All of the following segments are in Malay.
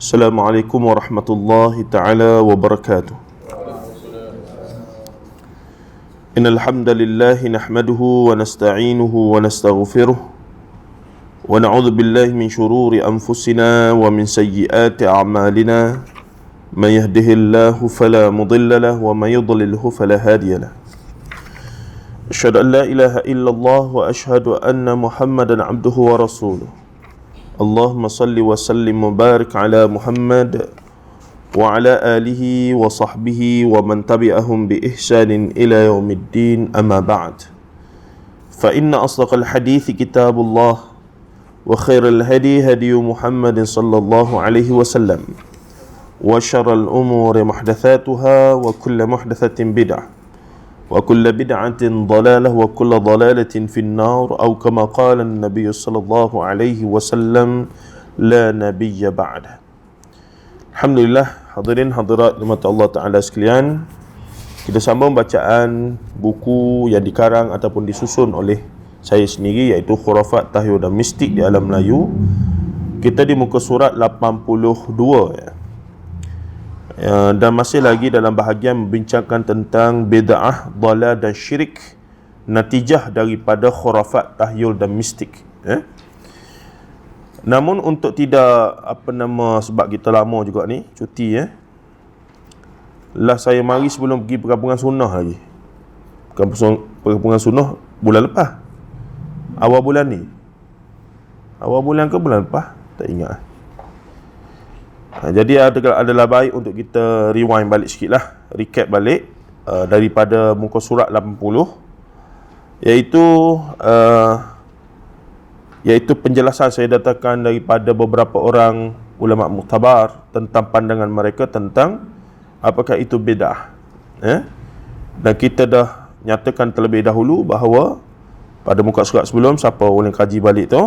Assalamualaikum warahmatullahi ta'ala wabarakatuh. Innal hamdalillah nahmaduhu wa nasta'inuhu wa nastaghfiruh wa na'udzu billahi min shururi anfusina wa min sayyiati a'malina. Man yahdihillahu fala mudilla lahu wa man yudlilhu fala hadiya lahu. Asyhadu an la ilaha illallah wa asyhadu anna Muhammadan abduhu wa rasuluh. Allahumma salli wa sallim mubarak ala Muhammad wa ala alihi wa sahbihi wa man tabi'ahum bi ihsanin ila yaumiddin, amma ba'd. Fa inna asdaqal hadithi kitabullah wa khairal hadi hadi Muhammadin sallallahu alaihi wasallam wa syarral umuri muhdatsatuha wa kullu muhdatsatin bid'ah wa kullu bid'atin dhalalah wa kullu dhalalatin fin nar, atau kama qala an-nabiy sallallahu alaihi wasallam, la nabiyya ba'da. Alhamdulillah, hadirin hadirat rahmat Allah taala sekalian, kita sambung bacaan buku yang dikarang ataupun disusun oleh saya sendiri, iaitu Khurafat, Tahyul dan Mistik di Alam Melayu. Kita di muka surat 82 ya. Dan masih lagi dalam bahagian membincangkan tentang bid'ah, dhalal dan syirik, natijah daripada khurafat, tahyul dan mistik ya. Namun untuk tidak sebab kita lama juga ni cuti ya, lah saya mari sebelum pergi perkampungan sunnah lagi. Perkampungan sunnah bulan lepas, awal bulan ni, awal bulan ke bulan lepas, tak ingat. Jadi adalah baik untuk kita rewind balik sikit lah, recap balik daripada muka surat 80, iaitu penjelasan saya datangkan daripada beberapa orang ulama muktabar tentang pandangan mereka tentang apakah itu bid'ah. Dan kita dah nyatakan terlebih dahulu bahawa pada muka surat sebelum, siapa boleh kaji balik tu,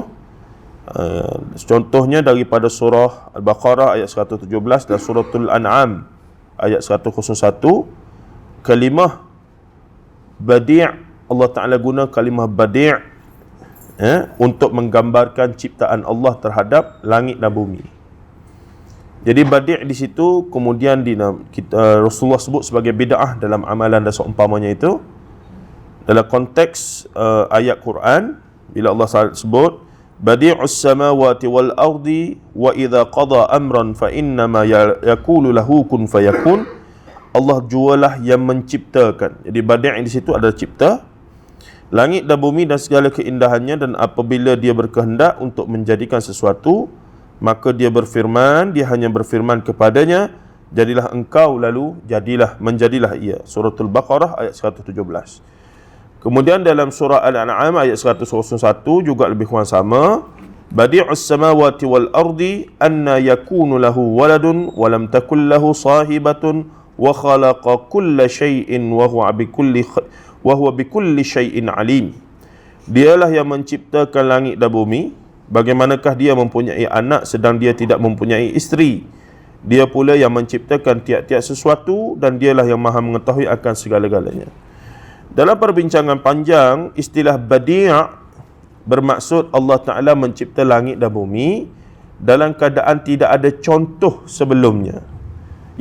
contohnya daripada surah Al-Baqarah ayat 117 dan suratul An'am ayat 101, kalimah badi', Allah Ta'ala guna kalimah badi' untuk menggambarkan ciptaan Allah terhadap langit dan bumi. Jadi badi' di situ kemudian Rasulullah sebut sebagai bid'ah dalam amalan dan seumpamanya itu dalam konteks ayat Quran, bila Allah sebut badi'us samawati wal ardi wa idza qada amran fa innama yaqulu lahu kun fayakun. Allah jualah yang menciptakan. Jadi badi' di situ adalah cipta langit dan bumi dan segala keindahannya, dan apabila dia berkehendak untuk menjadikan sesuatu, maka dia berfirman, dia hanya berfirman kepadanya, jadilah engkau, lalu menjadilah ia. Suratul Baqarah ayat 117. Kemudian dalam surah Al-An'am ayat 101 juga lebih kurang sama. Badi'us samawati wal ardi anna yakunu lahu waladun wa lam takul lahu sahibatun wa khalaqa kulla syai'in wa huwa bikulli syai'in alim. Dialah yang menciptakan langit dan bumi. Bagaimanakah dia mempunyai anak sedang dia tidak mempunyai isteri? Dia pula yang menciptakan tiap-tiap sesuatu, dan dialah yang maha mengetahui akan segala-galanya. Dalam perbincangan panjang, istilah badi' bermaksud Allah Ta'ala mencipta langit dan bumi dalam keadaan tidak ada contoh sebelumnya.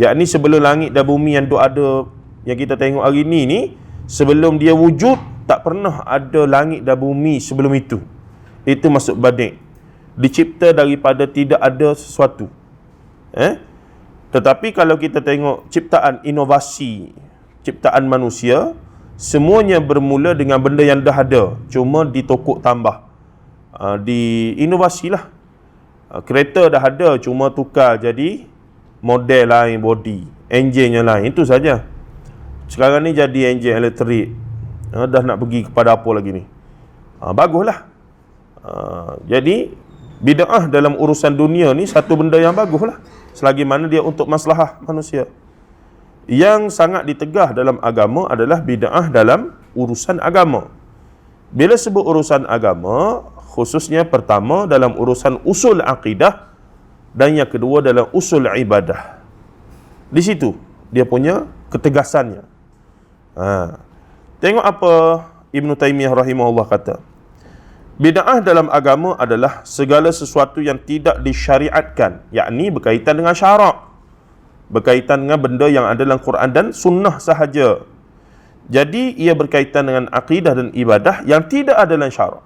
Yakni sebelum langit dan bumi yang ada, yang kita tengok hari ni, sebelum dia wujud, tak pernah ada langit dan bumi sebelum itu. Itu maksud badi'. Dicipta daripada tidak ada sesuatu. Tetapi kalau kita tengok ciptaan inovasi, ciptaan manusia, semuanya bermula dengan benda yang dah ada, cuma ditokok tambah, diinovasilah. Kereta dah ada, cuma tukar jadi model lain, body, enjin yang lain, itu saja. Sekarang ni jadi enjin elektrik, dah nak pergi kepada apa lagi ni, baguslah. Jadi bid'ah dalam urusan dunia ni satu benda yang baguslah, selagi mana dia untuk maslahah manusia. Yang sangat ditegah dalam agama adalah bid'ah dalam urusan agama. Bila sebut urusan agama, khususnya pertama dalam urusan usul akidah, dan yang kedua dalam usul ibadah. Di situ dia punya ketegasannya. Tengok apa Ibn Taymiyah rahimahullah kata. Bid'ah dalam agama adalah segala sesuatu yang tidak disyariatkan, yakni berkaitan dengan syarak, berkaitan dengan benda yang ada dalam Quran dan sunnah sahaja. Jadi ia berkaitan dengan akidah dan ibadah yang tidak ada dalam syarak,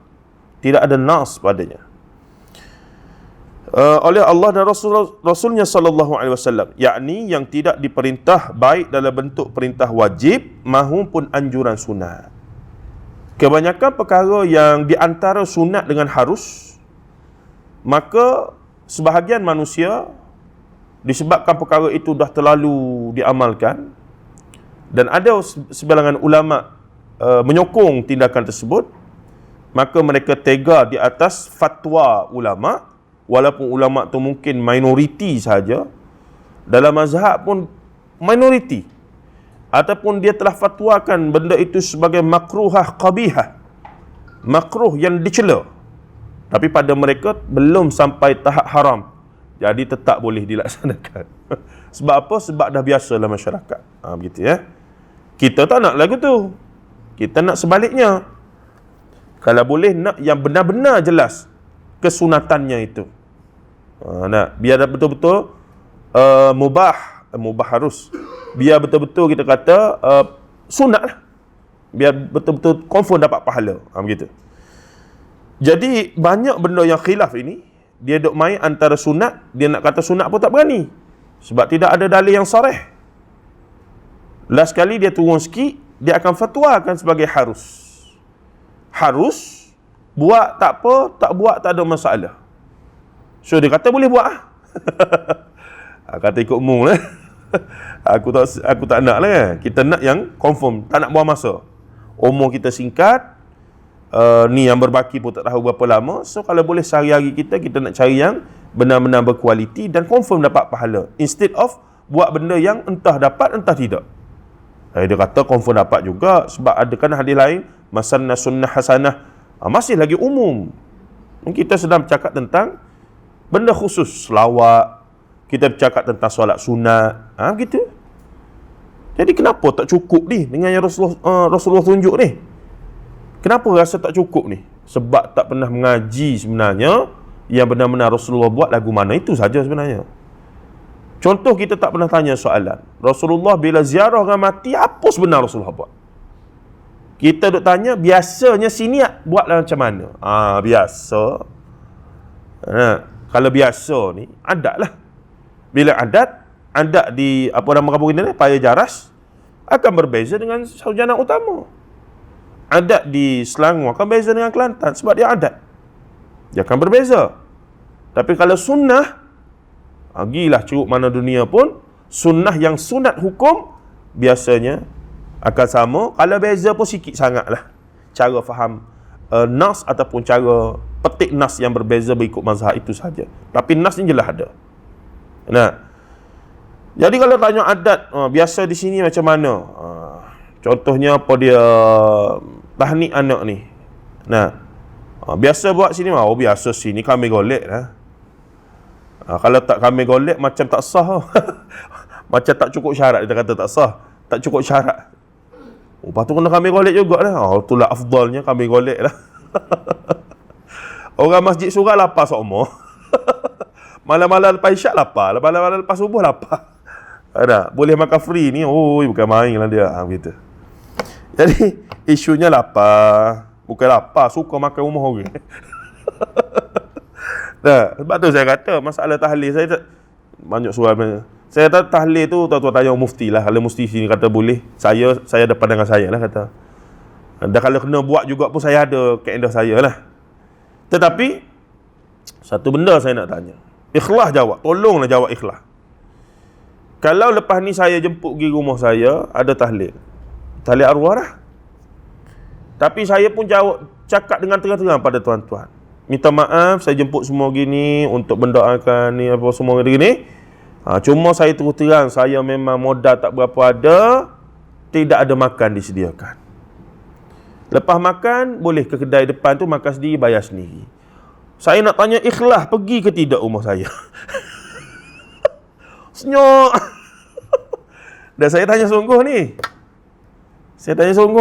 tidak ada nas padanya. Oleh Allah dan Rasulnya sallallahu alaihi wasallam, yakni yang tidak diperintah baik dalam bentuk perintah wajib maupun anjuran sunat. Kebanyakan perkara yang di antara sunat dengan harus, maka sebahagian manusia disebabkan perkara itu dah terlalu diamalkan, dan ada sebilangan ulama menyokong tindakan tersebut, maka mereka tega di atas fatwa ulama, walaupun ulama tu mungkin minoriti saja, dalam mazhab pun minoriti, ataupun dia telah fatwakan benda itu sebagai makruhah qabihah, makruh yang dicela, tapi pada mereka belum sampai tahap haram, jadi tetap boleh dilaksanakan. Sebab apa? Sebab dah biasa dalam masyarakat. Begitu ya. Kita tak nak lagu tu, kita nak sebaliknya. Kalau boleh nak yang benar-benar jelas kesunatannya itu. Nak biar betul-betul mubah harus. Biar betul-betul kita kata sunat lah. Biar betul-betul confirm dapat pahala. Begitu. Jadi banyak benda yang khilaf ini, dia duk main antara sunat, dia nak kata sunat pun tak berani. Sebab tidak ada dalil yang sarih. Last kali dia turun sikit, dia akan fatwakan sebagai harus. Harus, buat tak apa, tak buat tak ada masalah. So dia kata boleh buat. Kata ikut umum lah. Aku tak nak lah kan. Kita nak yang confirm, tak nak buang masa. Umur kita singkat, ni yang berbaki pun tak tahu berapa lama. So kalau boleh sehari-hari kita nak cari yang benar-benar berkualiti dan confirm dapat pahala, instead of buat benda yang entah dapat entah tidak. Dia kata confirm dapat juga, sebab ada kan hadis lain, masanna sunnah hasanah, masih lagi umum. Kita sedang bercakap tentang benda khusus, selawat, kita bercakap tentang solat sunat, gitu. Jadi kenapa tak cukup ni dengan yang Rasulullah tunjuk ni? Kenapa rasa tak cukup ni? Sebab tak pernah mengaji sebenarnya yang benar-benar Rasulullah buat lagu mana, itu saja sebenarnya. Contoh, kita tak pernah tanya soalan, Rasulullah bila ziarah orang mati, apa sebenar Rasulullah buat? Kita duk tanya, biasanya sini buatlah macam mana? Biasa. Kalau biasa ni, adat lah. Bila adat di apa nama kampung kita ni, Paya Jaras, akan berbeza dengan Sarjana Utama. Adat di Selangor akan berbeza dengan Kelantan, sebab dia adat. Dia akan berbeza. Tapi kalau sunnah, gilah ceruk mana dunia pun, sunnah yang sunat hukum biasanya akan sama. Kalau beza pun sikit sangatlah cara faham nas ataupun cara petik nas yang berbeza berikut mazhab itu saja. Tapi nas ni jelas ada. Jadi kalau tanya adat, biasa di sini macam mana? Contohnya apa dia tahnik anak ni. Biasa buat sini, biasa sini kami golek lah. Kalau tak kami golek macam tak sah. Macam tak cukup syarat, dia kata tak sah, tak cukup syarat. Lepas tu kena kami golek juga lah. Itulah afdalnya kami golek lah. Orang masjid surah lapar seumur. Malam-malam lepas isyak lapar, malam-malam lepas subuh lapar. Boleh makan free ni, bukan main lah dia. Begitu. Jadi isunya lapar, bukan lapar suka makan rumah orang. Sebab tu saya kata masalah tahlil, saya tak banyak soal. Saya kata tahlil tu tuan-tuan tanya mufti lah. Kalau mufti sini kata boleh, saya ada pandangan saya lah kata. Dan kalau kena buat juga pun saya ada kaedah saya lah. Tetapi satu benda saya nak tanya, ikhlas jawab, tolonglah jawab ikhlas. Kalau lepas ni saya jemput pergi rumah saya, ada tahlil arwah lah, tapi saya pun cakap dengan terang-terang pada tuan-tuan, minta maaf saya jemput semua gini untuk mendoakan ni apa semua gini. Cuma saya terus terang, saya memang modal tak berapa ada, tidak ada makan disediakan. Lepas makan, boleh ke kedai depan tu makan sendiri, bayar sendiri. Saya nak tanya ikhlas, pergi ke tidak rumah saya? Senyok. Dan saya tanya sungguh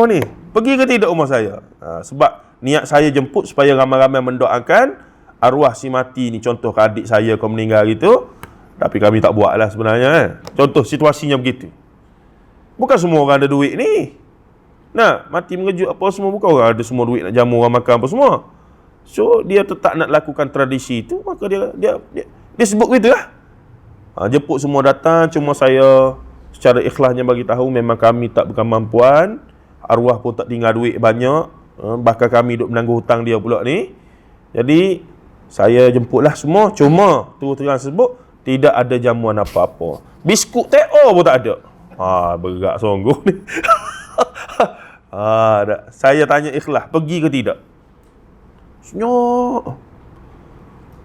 ni, pergi ke tidak rumah saya? Sebab niat saya jemput supaya ramai-ramai mendoakan arwah si mati ni. Contoh adik saya kau meninggal gitu, tapi kami tak buat lah sebenarnya kan. Contoh situasinya begitu. Bukan semua orang ada duit ni. Nah, mati mengejut apa semua, bukan orang ada semua duit nak jamu orang makan apa semua. So dia tetap nak lakukan tradisi itu, maka dia sebut begitu lah. Jemput semua datang, cuma saya secara ikhlasnya bagi tahu memang kami tak berkemampuan, arwah pun tak tinggal duit banyak, bahkan kami duk menangguh hutang dia pula ni. Jadi saya jemputlah semua, cuma terus terang sebut tidak ada jamuan apa-apa. Biskut TO pun tak ada. Berat sungguh ni. Saya tanya ikhlas, pergi ke tidak? Senyap.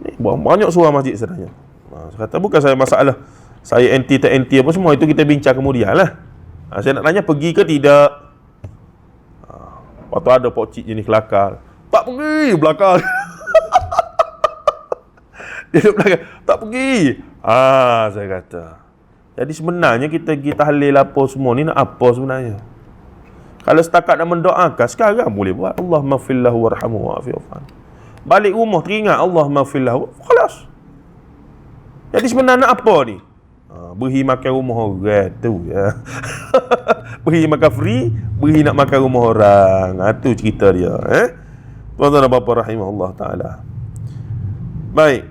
Ni banyak surah masjid sebenarnya. Saya kata bukan saya masalah saya anti tak anti apa semua, itu kita bincang kemudian lah. Saya nak tanya pergi ke tidak. Lepas tu ada pokcik jenis kelakar, tak pergi belakang. Dia duduk belakang, tak pergi. Saya kata, jadi sebenarnya kita pergi tahlil apa semua ni nak apa sebenarnya? Kalau setakat nak mendoakan, sekarang boleh buat Allahumma fillahu warhamhu wa'afi'ufan. Balik rumah teringat Allahumma fillahu, khalas. Jadi sebenarnya nak apa ni? Beri makan rumah orang tu ya. Beri makan free, beri nak makan rumah orang. Tu cerita dia. Tuan-tuan dan puan-puan rahimahullah ta'ala. Baik.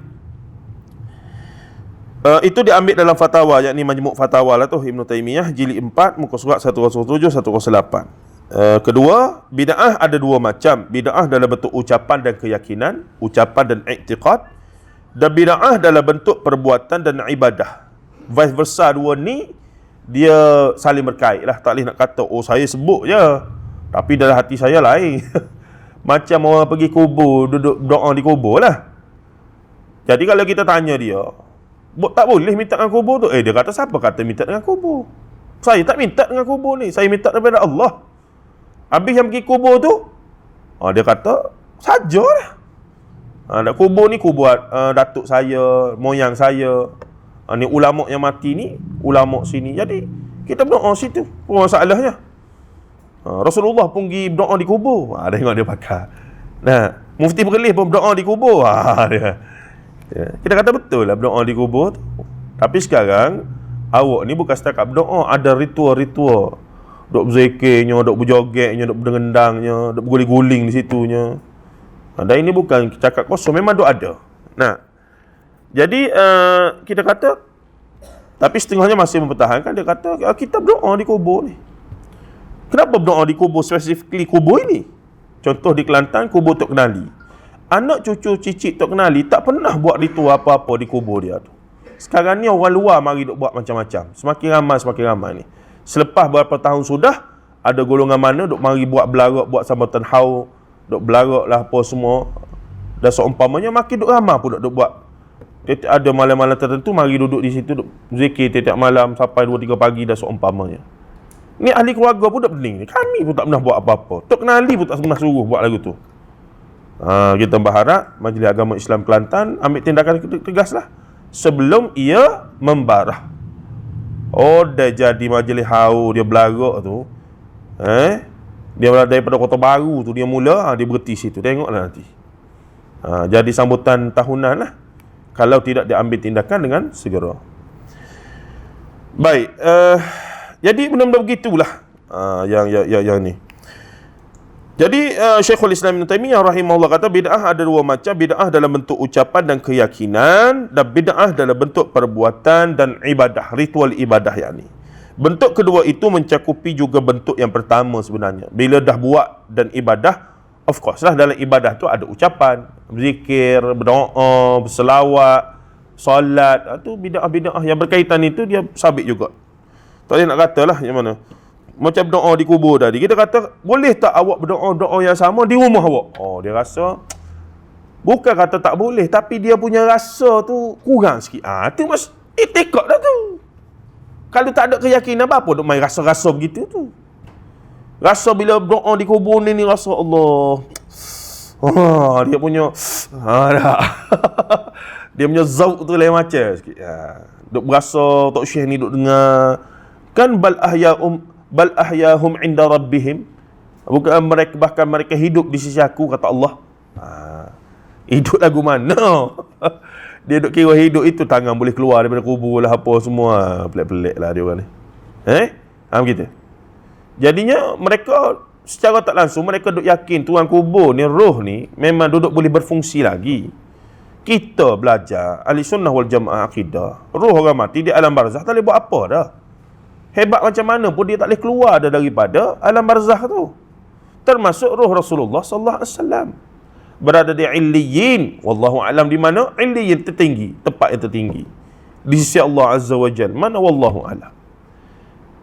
Itu diambil dalam fatwa, yakni Majmu' Fatawa lah tu, Ibn Taymiyah, jilid 4, muka surat 107, 108. Kedua, bid'ah ada dua macam. Bid'ah dalam bentuk ucapan dan keyakinan, ucapan dan i'tiqad, dan bid'ah dalam bentuk perbuatan dan ibadah. Vice versa, dua ni dia saling berkait lah. Tak boleh nak kata saya sebut je tapi dalam hati saya lain. Macam orang pergi kubur, duduk doa di kubur lah. Jadi kalau kita tanya dia, tak boleh minta dengan kubur tu? Dia kata, siapa kata minta dengan kubur? Saya tak minta dengan kubur ni, saya minta daripada Allah. Habis yang pergi kubur tu, dia kata sajalah. Nak kubur ni kubur datuk saya, moyang saya. Ni ulama yang mati ni, ulama sini. Jadi kita berdoa situ, apa masalahnya? Rasulullah pun pergi berdoa di kubur. Tengok dia pakai. Nah, Mufti Perlis pun berdoa di kubur. Kita kata betul lah berdoa di kubur tu. Tapi sekarang awak ni bukan setakat berdoa, ada ritual-ritual. Duk berzikirnya, duk berjogetnya, duk bergendangnya, duk berguling-guling di situnya. Dan ini bukan cakap kosong, memang duk ada. Nah, jadi kita kata, tapi setengahnya masih mempertahankan. Dia kata kita berdoa di kubur ni. Kenapa berdoa di kubur, specifically kubur ini? Contoh di Kelantan, kubur Tok Kenali. Anak cucu cicit Tok Kenali tak pernah buat ritual apa-apa di kubur dia tu. Sekarang ni orang luar mari duk buat macam-macam. Semakin ramai ni. Selepas berapa tahun sudah, ada golongan mana duk mari buat belarak, buat sambutan haul, duk belarak lah apa semua. Dan seumpamanya makin duk ramai pun duk buat. Ada malam-malam tertentu mari duduk di situ, duk zikir tiap malam sampai 2-3 pagi dan seumpamanya. Ni ahli keluarga pun dah pening ni. Kami pun tak pernah buat apa-apa. Tok Kenali pun tak pernah suruh buat lagu tu. Kita berharap Majlis Agama Islam Kelantan ambil tindakan tegas lah sebelum ia membarah. Dah jadi majlis hau, dia belarak tu. Dia daripada Kota Baru tu dia mula, dia berhenti situ. Tengoklah nanti. Jadi sambutan tahunan lah kalau tidak diambil tindakan dengan segera. Baik, jadi benda-benda begitulah yang ni. Jadi Syekhul Islam Ibn Taymiyah rahimahullah kata bid'ah ada dua macam. Bid'ah dalam bentuk ucapan dan keyakinan, dan bid'ah dalam bentuk perbuatan dan ibadah, ritual ibadah yakni. Bentuk kedua itu mencakupi juga bentuk yang pertama sebenarnya. Bila dah buat dan ibadah, of course lah dalam ibadah tu ada ucapan, berzikir, berdoa, berselawat, solat. Itu bid'ah-bid'ah yang berkaitan itu dia sabit juga. Tak boleh nak katalah yang mana. Macam doa di kubur tadi. Kita kata, boleh tak awak berdoa-doa yang sama di rumah awak? Dia rasa, bukan kata tak boleh, tapi dia punya rasa tu kurang sikit. Itu mas, itikad dah tu. Kalau tak ada keyakinan, apa duk main rasa-rasa begitu tu? Rasa bila berdoa di kubur ni rasa Allah. Dia punya, dia punya zauk tu lain macam sikit. Duk berasa, Tok Syekh ni duk dengar. Kan bal ahyahum inda rabbihim. Bukan mereka, bahkan mereka hidup di sisi aku, kata Allah. Hidup lagu mana? Dia duk kira hidup itu tangan boleh keluar daripada kubur lah, apa semua. Pelik-pelik lah dia orang ni. Begitu. Jadinya mereka secara tak langsung mereka duk yakin tuan kubur ni, roh ni memang duduk boleh berfungsi lagi. Kita belajar ahli sunnah wal jamaah akidah, roh orang mati di alam barzakh tak boleh buat apa dah. Hebat macam mana pun dia tak boleh keluar dah daripada alam barzakh tu. Termasuk roh Rasulullah sallallahu alaihi wasallam berada di Illiyin, wallahu alam di mana Illiyin tertinggi, tempat yang tertinggi di sisi Allah azza wa jalla. Mana wallahu alam.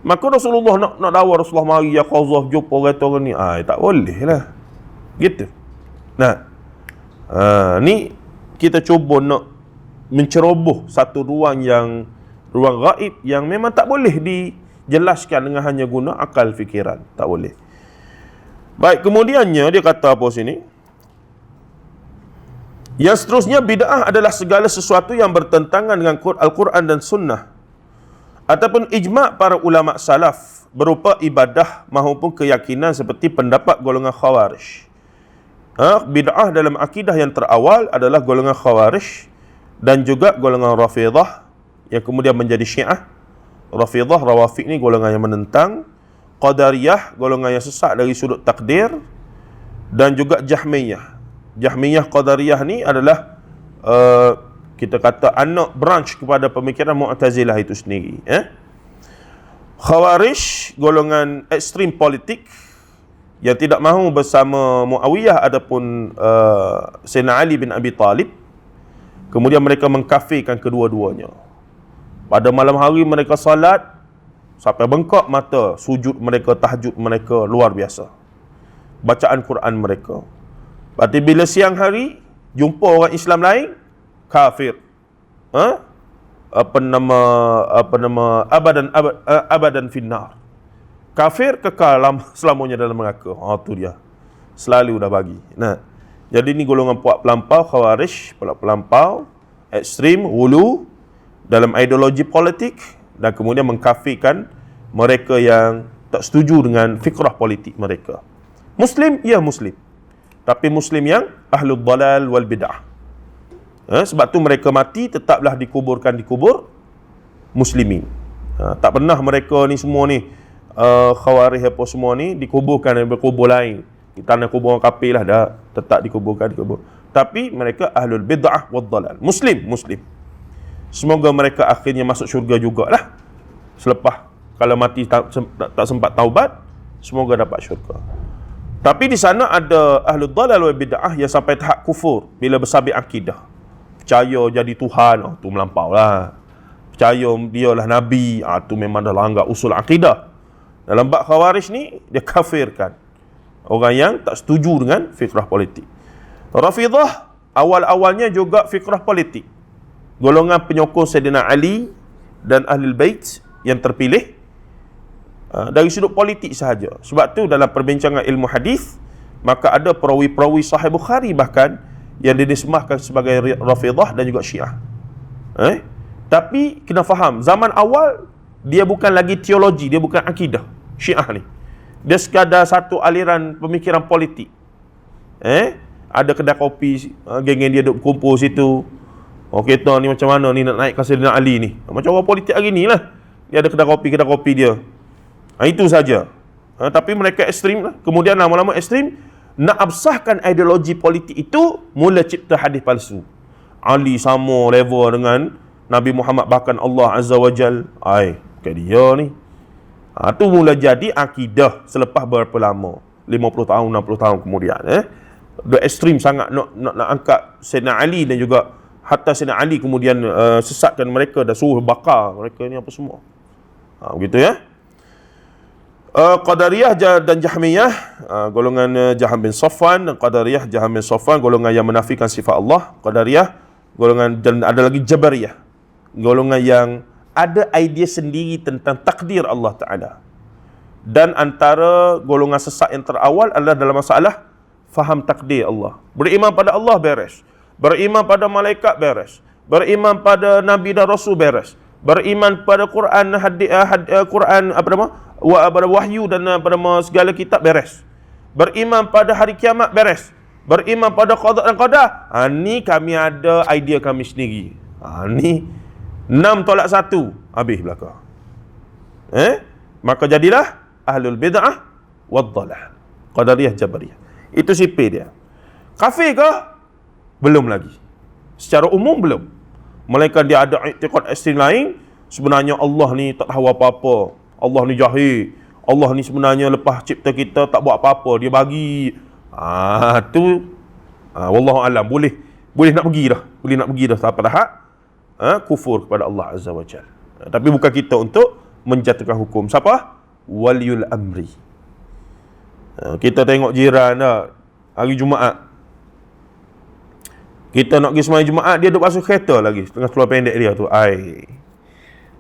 Maka Rasulullah nak dakwah, Rasulullah mari ya qazah jumpa orang ni, tak boleh lah. Gitu. Nah. Ni kita cuba nak menceroboh satu ruang gaib yang memang tak boleh dijelaskan dengan hanya guna akal fikiran. Tak boleh. Baik, kemudiannya dia kata apa sini? Yang seterusnya, bid'ah adalah segala sesuatu yang bertentangan dengan Al-Quran dan Sunnah ataupun ijma' para ulama' salaf berupa ibadah maupun keyakinan seperti pendapat golongan Khawarij. Bid'ah dalam akidah yang terawal adalah golongan Khawarij dan juga golongan Rafidah yang kemudian menjadi Syiah. Rafidah, Rawafid ni golongan yang menentang. Qadariyah, golongan yang sesat dari sudut takdir. Dan juga Jahmiyah. Jahmiyah Qadariyah ni adalah kita kata anak branch kepada pemikiran Mu'tazilah itu sendiri. Khawarij, golongan ekstrim politik yang tidak mahu bersama Muawiyah adapun Sayyidina Ali bin Abi Talib. Kemudian mereka mengkafirkan kedua-duanya. Pada malam hari mereka salat sampai bengkak mata, sujud mereka, tahajud mereka luar biasa. Bacaan Quran mereka. Berarti bila siang hari jumpa orang Islam lain, kafir. Abadan finnar. Kafir kekal selamanya dalam neraka. Tu dia. Selalu dah bagi. Nah, jadi ni golongan puak pelampau Khawarij, puak pelampau ekstrim, hulu dalam ideologi politik dan kemudian mengkafirkan mereka yang tak setuju dengan fikrah politik mereka. Muslim, ya Muslim. Tapi Muslim yang ahlul dalal wal bid'ah. Sebab tu mereka mati tetaplah dikuburkan di kubur muslimin. Tak pernah mereka ni semua ni Khawarij apa semua ni dikuburkan di kubur lain. Di tanah kubur orang kafir lah dah, tetap dikuburkan di kubur. Tapi mereka ahlul bid'ah wal dalal. Muslim. Semoga mereka akhirnya masuk syurga jugalah. Selepas kalau mati tak sempat taubat, semoga dapat syurga. Tapi di sana ada ahlul dalal wal bid'ah yang sampai tahap kufur bila bersabit akidah. Percaya jadi Tuhan, tu melampau lah. Percaya dialah Nabi, tu memang dah langgar usul akidah. Dalam bab Khawarij ni, dia kafirkan orang yang tak setuju dengan fikrah politik. Rafidah, awal-awalnya juga fikrah politik. Golongan penyokong Sayyidina Ali dan Ahlul Bait yang terpilih dari sudut politik sahaja. Sebab tu dalam perbincangan ilmu hadis, maka ada perawi-perawi Sahih Bukhari bahkan yang dinisbahkan sebagai Rafidah dan juga Syiah. Tapi kena faham, zaman awal dia bukan lagi teologi, dia bukan akidah. Syiah ni dia sekadar satu aliran pemikiran politik. Ada kedai kopi, geng-geng dia duduk kumpul situ. Kita ni macam mana ni nak naikkan Sayyidina Ali ni, macam orang politik hari ni lah. Dia ada kedai kopi dia. Itu saja. Tapi mereka ekstrim lah. Kemudian lama-lama ekstrim nak absahkan ideologi politik itu, mula cipta hadis palsu. Ali sama level dengan Nabi Muhammad, bahkan Allah Azza wa Jal. Kayak dia ni. Tu mula jadi akidah selepas berapa lama, 50 tahun, 60 tahun kemudian. Dia ekstrim sangat nak angkat Sayyidina Ali dan juga hatta Sayyidina Ali kemudian sesatkan mereka dan suruh bakar mereka ni apa semua. Begitu ya. Qadariyah dan Jahmiyah, golongan Jaham bin Safwan, dan Qadariyah Jaham bin Safwan, golongan yang menafikan sifat Allah. Qadariyah golongan, dan ada lagi Jabariyah, golongan yang ada idea sendiri tentang takdir Allah Ta'ala. Dan antara golongan sesat yang terawal adalah dalam masalah faham takdir Allah. Beriman pada Allah beres, beriman pada malaikat beres, beriman pada Nabi dan Rasul beres, beriman pada Quran, Quran pada wahyu dan pada segala kitab beres. Beriman pada hari kiamat, beres. Beriman pada qada dan qadar, ni kami ada idea kami sendiri. Ni 6 tolak 1, habis belakang. Maka jadilah ahlul bid'ah wad dhalal. Qadariyah Jabariyah. Itu sipir dia. Kafir ke? Belum lagi. Secara umum belum. Melainkan dia ada i'tiqad ekstrim lain, sebenarnya Allah ni tak tahu apa-apa. Allah ni jahil. Allah ni sebenarnya lepas cipta kita tak buat apa-apa, dia bagi. Wallahu alam, boleh nak pergi dah. Boleh nak pergi dah sampai tahap kufur kepada Allah Azza wa Jalla. Tapi bukan kita untuk menjatuhkan hukum. Siapa? Waliul amri. Kita tengok jiran dah, hari Jumaat. Kita nak pergi sembahyang Jumaat, dia duduk basuh kereta lagi, tengah seluar pendek dia tu.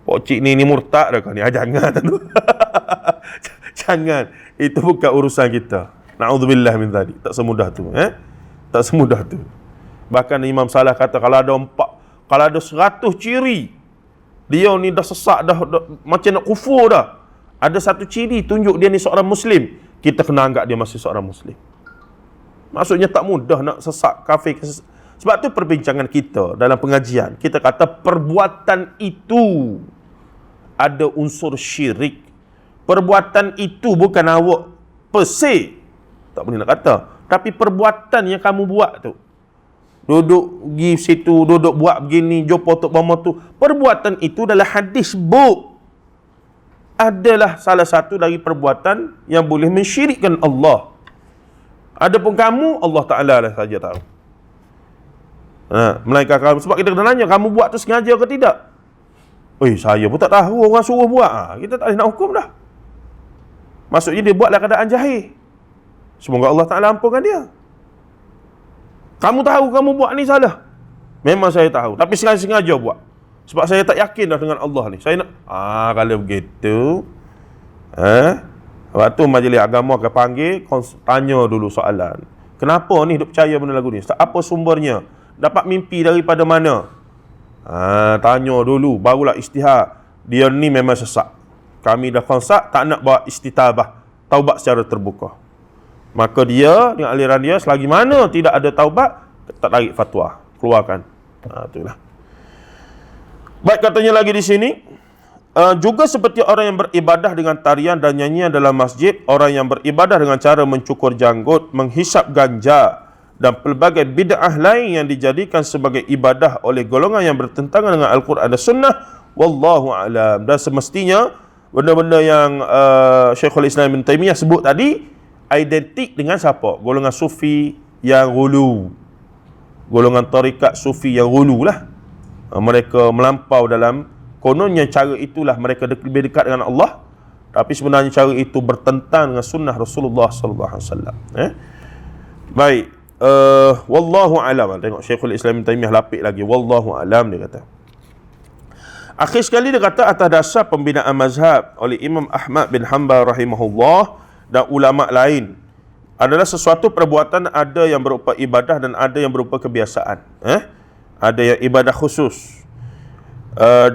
Pok cik ni murtad dah kau ni. Jangan tu. Jangan. Itu bukan urusan kita. Na'udzubillah min dzalik. Tak semudah tu. Tak semudah tu. Bahkan Imam Salah kata, kalau ada 100 ciri dia ni dah sesak dah macam nak kufur dah, ada satu ciri tunjuk dia ni seorang Muslim, kita kena anggap dia masih seorang Muslim. Maksudnya tak mudah nak sesak kafir. Sebab tu perbincangan kita dalam pengajian, kita kata perbuatan itu ada unsur syirik. Perbuatan itu bukan awak per se, tak boleh nak kata, tapi perbuatan yang kamu buat tu, duduk pergi situ, duduk buat begini, jumpa tok mama tu, perbuatan itu dalam hadis adalah salah satu dari perbuatan yang boleh mensyirikkan Allah. Adapun kamu, Allah Ta'ala lah saja tahu. Melainkan kamu, sebab kita kena nanya, kamu buat tu sengaja ke tidak? Saya pun tak tahu, orang suruh buat. Kita tak boleh nak hukum dah. Maksudnya dia buat dalam keadaan jahil. Semoga Allah Ta'ala ampunkan dia. Kamu tahu kamu buat ni salah. Memang saya tahu, tapi sengaja buat. Sebab saya tak yakin dah dengan Allah ni. Saya nak, kalau begitu, waktu majlis agama akan panggil, tanya dulu soalan. Kenapa ni duk percaya benda lagu ni? Apa sumbernya? Dapat mimpi daripada mana? Tanya dulu, barulah istihad. Dia ni memang sesat. Kami dah konsep, tak nak buat istitabah, taubat secara terbuka. Maka dia, dengan aliran dia, selagi mana tidak ada taubat, tak tarik fatwa, keluarkan. Itulah. Baik, katanya lagi di sini, juga seperti orang yang beribadah dengan tarian dan nyanyian dalam masjid, orang yang beribadah dengan cara mencukur janggut, menghisap ganja, dan pelbagai bid'ah lain yang dijadikan sebagai ibadah oleh golongan yang bertentangan dengan Al-Quran dan Sunnah, wallahu a'lam. Dan semestinya benda-benda yang Syekhul Islam Ibn Taymiyah sebut tadi identik dengan siapa? Golongan sufi yang ghulu, golongan tarikat sufi yang ghulu lah. Mereka melampau dalam, kononnya cara itulah mereka lebih dekat dengan Allah, tapi sebenarnya cara itu bertentang dengan sunnah Rasulullah sallallahu alaihi wasallam. Baik, wallahu alam. Tengok Syekhul Islam Ibn Taymiyah lapik lagi, wallahu alam, dia kata. Akhir sekali dia kata, atas dasar pembinaan mazhab oleh Imam Ahmad bin Hanbal rahimahullah dan ulama lain, adalah sesuatu perbuatan ada yang berupa ibadah dan ada yang berupa kebiasaan. Ada yang ibadah khusus,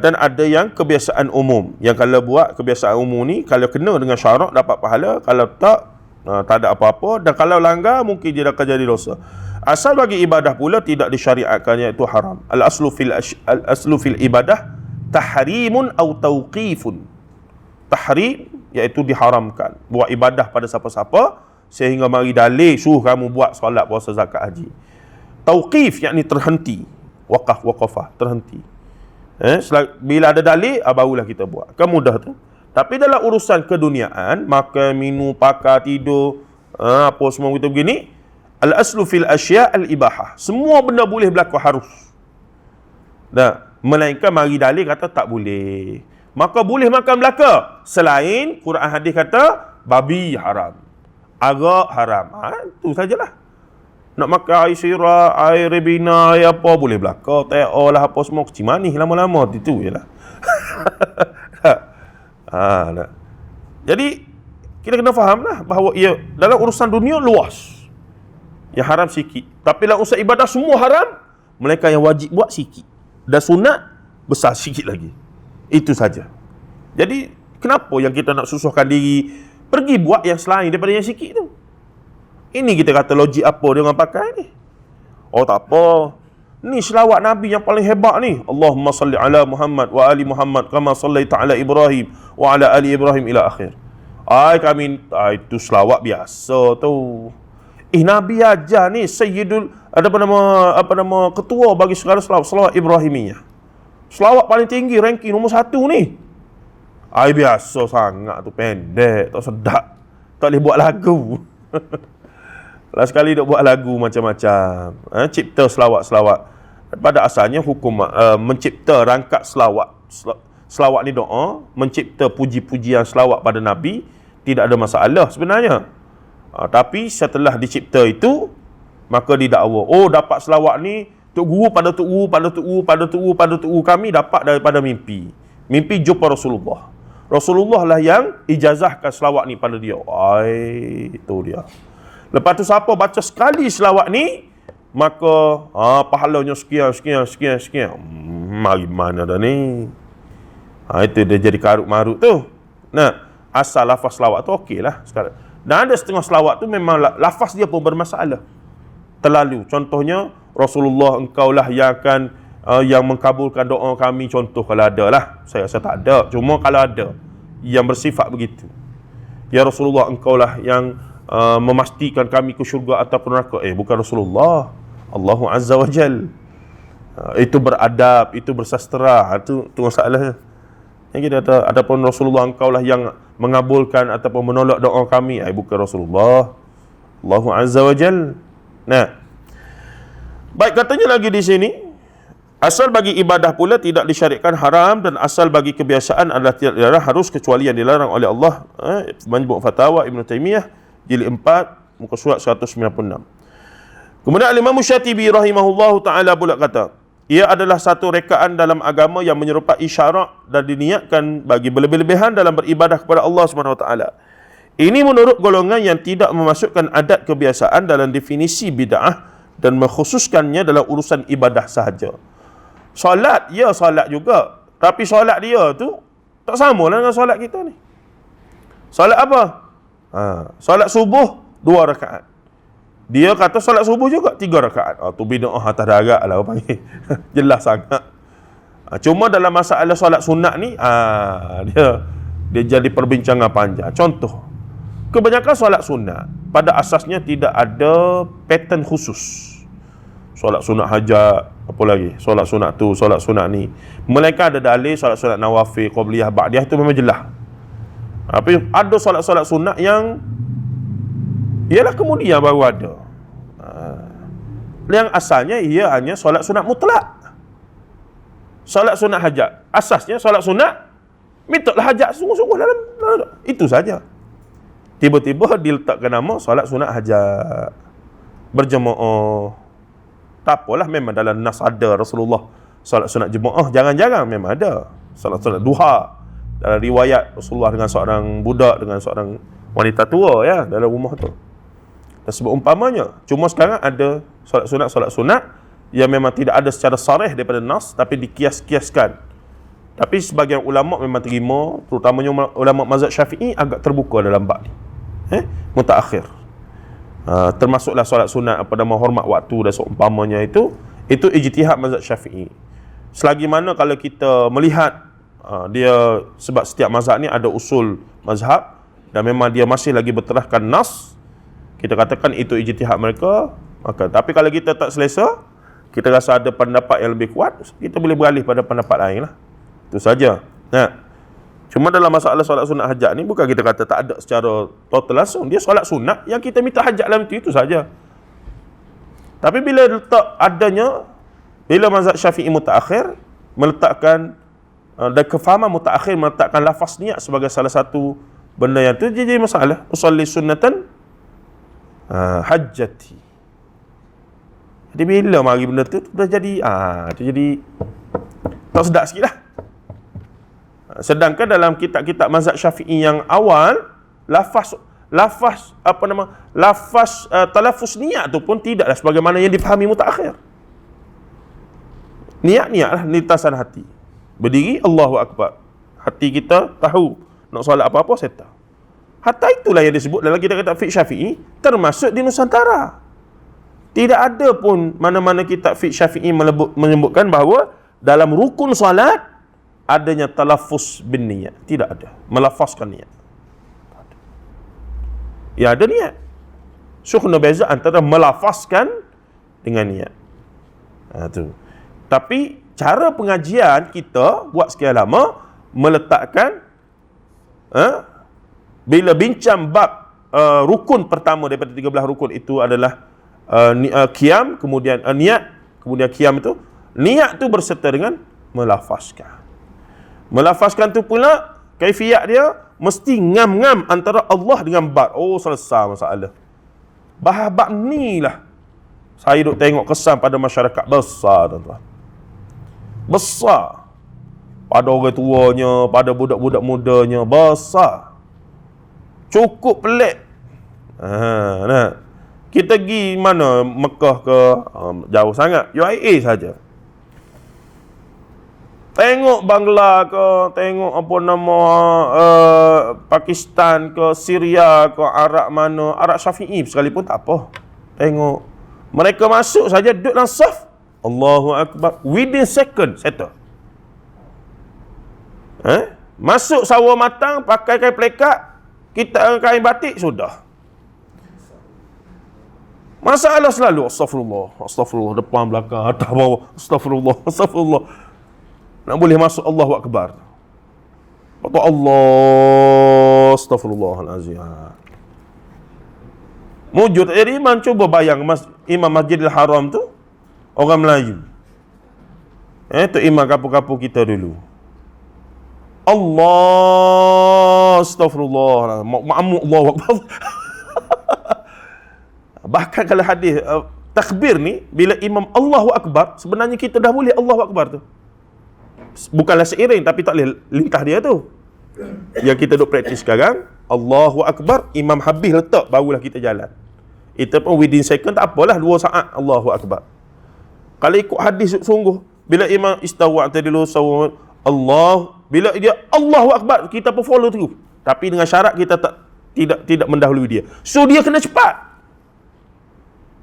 dan ada yang kebiasaan umum. Yang kalau buat kebiasaan umum ni, kalau kena dengan syarak dapat pahala, kalau tak, tak ada apa-apa, dan kalau langgar mungkin dia akan jadi dosa. Asal bagi ibadah pula tidak disyariatkan, iaitu haram. Al-aslu fil ibadah tahrimun atau tauqifun. Tahrim iaitu diharamkan buat ibadah pada siapa-siapa, sehingga mari dalil suruh kamu buat solat, puasa, zakat, haji. Tauqif yakni terhenti, waqafah, terhenti. Bila ada dalil, barulah kita buat. Kan mudah tu. Tapi dalam urusan keduniaan, makan, minum, pakai, tidur, apa semua kita begini, al-aslu fil asya' al-ibahah. Semua benda boleh berlaku, harus. Melainkan mari dalil kata tak boleh. Maka boleh makan belaka, selain Quran hadis kata babi haram, arak haram. Itu sajalah. Nak makan air syirah, air ribina, air apa boleh belaka, teh lah apa semua, kecil manis lama-lama itu jelah. Jadi kita kena fahamlah bahawa ia dalam urusan dunia luas, yang haram sikit, tapi dalam urusan ibadah semua haram, melainkan yang wajib buat sikit, dan sunat besar sikit lagi. Itu saja. Jadi kenapa yang kita nak susahkan diri pergi buat yang selain daripada yang sikit tu? Ini kita kata logik apa dia orang pakai ni. Oh tak apa. Ni selawat Nabi yang paling hebat ni. Allahumma salli ala Muhammad wa ali Muhammad kama sallaita ala Ibrahim wa ala ali Ibrahim ila akhir. Itu selawat biasa tu. Nabi ajar ni Sayyidul apa nama ketua bagi segala selawat Ibrahimiyah. Selawat paling tinggi ranking nombor 1 ni. Biasa sangat tu, pendek, tak sedap. Tak boleh buat lagu. Last sekali duk buat lagu macam-macam. Cipta selawat-selawat. Pada asalnya hukum mencipta rangkap selawat. Selawat ni doa, mencipta puji-pujian selawat pada Nabi tidak ada masalah sebenarnya. Tapi setelah dicipta itu, maka didakwa, dapat selawat ni Tok Guru pada Tok Guru pada Tok Guru pada Tok Guru pada Tok Guru kami dapat daripada mimpi. Mimpi jumpa Rasulullah. Rasulullah lah yang ijazahkan selawat ni pada dia. Itu dia. Lepas tu siapa baca sekali selawat ni, maka pahalanya sekian. Mari mana dah ni? Itu dia jadi karut-marut tu. Nah, asal lafaz selawat tu okey lah sekarang. Dan ada setengah selawat tu memang lafaz dia pun bermasalah. Terlalu. Contohnya, Rasulullah engkaulah yang akan yang mengkabulkan doa kami. Contoh kalau ada lah. Saya rasa tak ada. Cuma kalau ada yang bersifat begitu. Ya Rasulullah engkaulah yang memastikan kami ke syurga ataupun neraka. Bukan Rasulullah. Allahu Azza wa Jal. Itu beradab, itu bersastera. Itu masalahnya. Yang kita kata, adapun Rasulullah engkaulah yang mengabulkan ataupun menolak doa kami. Bukan Rasulullah. Allahu Azza wa Jal. Nah, baik, katanya lagi di sini, asal bagi ibadah pula tidak disyariatkan haram, dan asal bagi kebiasaan adalah tidak dilarang harus kecuali yang dilarang oleh Allah. Majmu' Fatawa Ibn Taymiyah jilid 4 muka surat 196. Kemudian Imam Syatibi rahimahullahu taala pula kata, ia adalah satu rekaan dalam agama yang menyerupai syarak dan diniatkan bagi berlebih-lebihan dalam beribadah kepada Allah Subhanahu wa taala. Ini menurut golongan yang tidak memasukkan adat kebiasaan dalam definisi bid'ah dan mengkhususkannya dalam urusan ibadah sahaja. Solat, ya solat juga. Tapi solat dia tu tak sama lah dengan solat kita ni. Solat apa? Solat subuh 2 rakaat. Dia kata solat subuh juga 3 rakaat. Tu bid'ah atas darat lah orang panggil. Jelas sangat. Cuma dalam masalah solat sunat ni, dia jadi perbincangan panjang. Contoh, kebanyakan solat sunat pada asasnya tidak ada pattern khusus. Solat sunat hajat, apa lagi? Solat sunat tu, solat sunat ni. Melainkan ada dalil solat sunat nawafil, qabliyah, ba'diyah, itu memang jelas. Tapi ada solat-solat sunat yang ialah kemudian baru ada. Yang asalnya ia hanya solat sunat mutlak. Solat sunat hajat, asasnya solat sunat mintalah hajat sungguh-sungguh dalam itu saja. Tiba-tiba diletakkan nama solat sunat hajat berjemaah. Tak apalah, memang dalam nas ada Rasulullah solat sunat jemaah, jangan-jangan memang ada. Solat duha dalam riwayat Rasulullah dengan seorang budak, dengan seorang wanita tua ya dalam rumah tu. Dan sebab umpamanya, cuma sekarang ada solat sunat yang memang tidak ada secara sarih daripada nas, tapi dikias-kiaskan. Tapi sebagian ulama memang terima, terutamanya ulama mazhab Syafi'i agak terbuka dalam bab ni. Mutaakhir. Termasuklah solat sunat pada menghormat waktu dan seumpamanya itu ijtihad mazhab Syafi'i. Selagi mana kalau kita melihat dia, sebab setiap mazhab ni ada usul mazhab dan memang dia masih lagi berteraskan nas, kita katakan itu ijtihad mereka. Maka tapi kalau kita tak selesa, kita rasa ada pendapat yang lebih kuat, kita boleh beralih pada pendapat lain lah. Itu saja. Cuma dalam masalah solat sunat hajat ni, bukan kita kata tak ada secara total langsung. Dia solat sunat yang kita minta hajat dalam itu saja. Tapi bila letak adanya, bila mazhab Syafi'i mutaakhir meletakkan dan kefahaman mutaakhir meletakkan lafaz niat sebagai salah satu benda yang tu, jadi masalah. Usalli sunnatan hajjati. Jadi bila mari benda tu dah jadi tu jadi tak sedap sikit lah. Sedangkan dalam kitab-kitab mazhab Syafi'i yang awal, lafaz talaffuz niat tu pun tidaklah sebagaimana yang difahami mutaakhir. Niat-niatlah lintasan hati. Berdiri Allahu Akbar. Hati kita tahu nak solat apa-apa settle. Hatta itulah yang disebut dalam kitab-kitab fiqh Syafi'i, termasuk di Nusantara. Tidak ada pun mana-mana kitab fiqh Syafi'i menyebutkan bahawa dalam rukun salat adanya talaffuz bin niyat. Tidak ada. Melafazkan niat. Ya ada niat. So kena beza antara melafazkan dengan niat. Tu. Tapi cara pengajian kita buat sekian lama meletakkan bila bincang bab rukun pertama daripada 13 rukun itu adalah qiyam, kemudian niat, kemudian qiyam itu, niat tu berserta dengan melafazkan. Melafazkan tu pula kaifiyat dia mesti ngam-ngam antara Allah dengan bab. Oh, selesai masalah. Bab ni lah saya duk tengok kesan pada masyarakat besar, tuan-tuan. Besar. Pada orang tuanya, pada budak-budak mudanya, besar. Cukup pelik. Nah. Kita pergi mana? Mekah ke? Jauh sangat. UAE saja. Tengok Bangla ke, tengok apa nama Pakistan ke, Syria ke, Arab mana, Arab Syafi'i sekalipun tak apa. Tengok. Mereka masuk saja, duduk dalam saf. Allahu Akbar. Within second, settle. Masuk sawa matang, pakai kain plekat, kita kain batik, sudah. Masalah selalu astagfirullah, astagfirullah, depan belakang, atas bawah, astagfirullah, astagfirullah. Nak boleh masuk Allahu Akbar. Waktu Allah, astagfirullahalazim. Mujud jadi imam, cuba bayang imam Masjidil Haram tu orang Melayu. Tu imam kapu-kapu kita dulu. Allah, astagfirullah, ma'amuk Allahu Akbar. Bahkan kalau hadis takbir ni, bila imam Allahu Akbar, sebenarnya kita dah boleh Allahu Akbar tu. Bukanlah seiring, tapi tak boleh lintah dia tu. Yang kita duk praktis sekarang, Allahu Akbar, imam habis letak, barulah kita jalan. Itu pun within second, tak apalah 2 saat Allahu Akbar. Kalau ikut hadis sungguh, bila imam istawa tadilu sawu Allah, bila dia Allahu Akbar, kita pun follow tu. Tapi dengan syarat kita tidak mendahului dia. So dia kena cepat.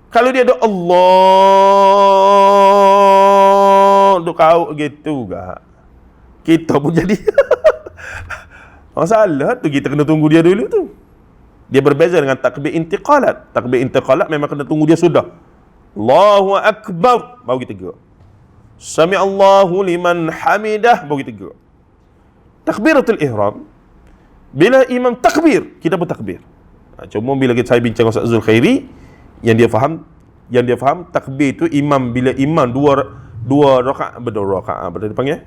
Kalau dia ada Allah duk kau gitu gak, kita pun jadi masalah tu, kita kena tunggu dia dulu tu. Dia berbeza dengan takbir intiqalat. Takbir intiqalat memang kena tunggu dia sudah. Allahu Akbar baru kita gerak. Sami Allahu liman hamidah baru kita gerak. Takbiratul ihram, bila imam takbir, kita pun takbir. Cuma bila saya bincang dengan Ustaz Zulkhairi, yang dia faham takbir tu imam, bila imam dua rakaat, apa dia panggil?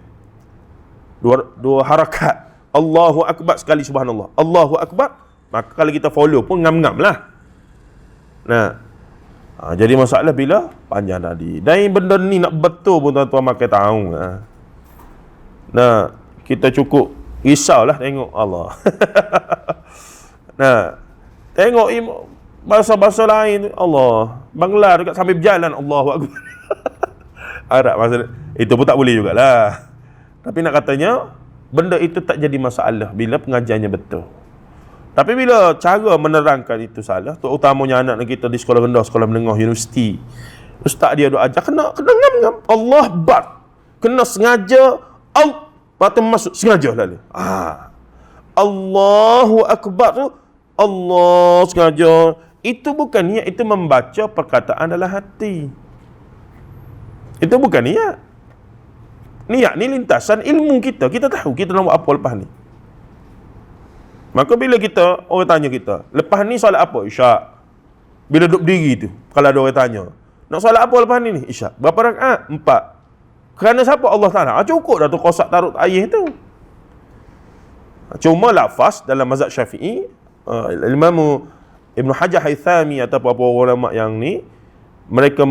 Dua harakat. Allahu Akbar sekali, subhanallah. Allahu Akbar. Maka kalau kita follow pun ngam-ngam lah. Nah, jadi masalah bila panjang tadi. Dan benda ni nak betul pun tuan-tuan makan tahu. Nah, kita cukup risaulah tengok Allah. Nah, tengok bahasa-bahasa lain Allah. Bangla dekat sambil berjalan Allahu Akbar. Arab bahasa itu pun tak boleh jugalah. Tapi nak katanya benda itu tak jadi masalah bila pengajiannya betul. Tapi bila cara menerangkan itu salah, terutamanya anak kita di sekolah rendah, sekolah menengah, universiti, ustaz dia duk ajar kena ngam-ngam Allah Akbar. Kena sengaja patut masuk sengaja lalu. Allahu Akbar tu Allah sengaja. Itu bukan niat, itu membaca perkataan dalam hati. Itu bukan niat. Niat ni lintasan ilmu kita. Kita tahu kita nak buat apa lepas ni. Maka bila orang tanya kita, lepas ni solat apa? Isyak. Bila duduk berdiri tu, kalau ada orang tanya, nak solat apa lepas ni? Isyak. Berapa rakaat? 4. Kerana siapa? Allah Ta'ala. Cukup dah tu kosak taruk ayah tu. Cuma lafaz dalam mazhab Syafi'i, Imam Ibn Hajar Haythami atau apa ulama yang ni, mereka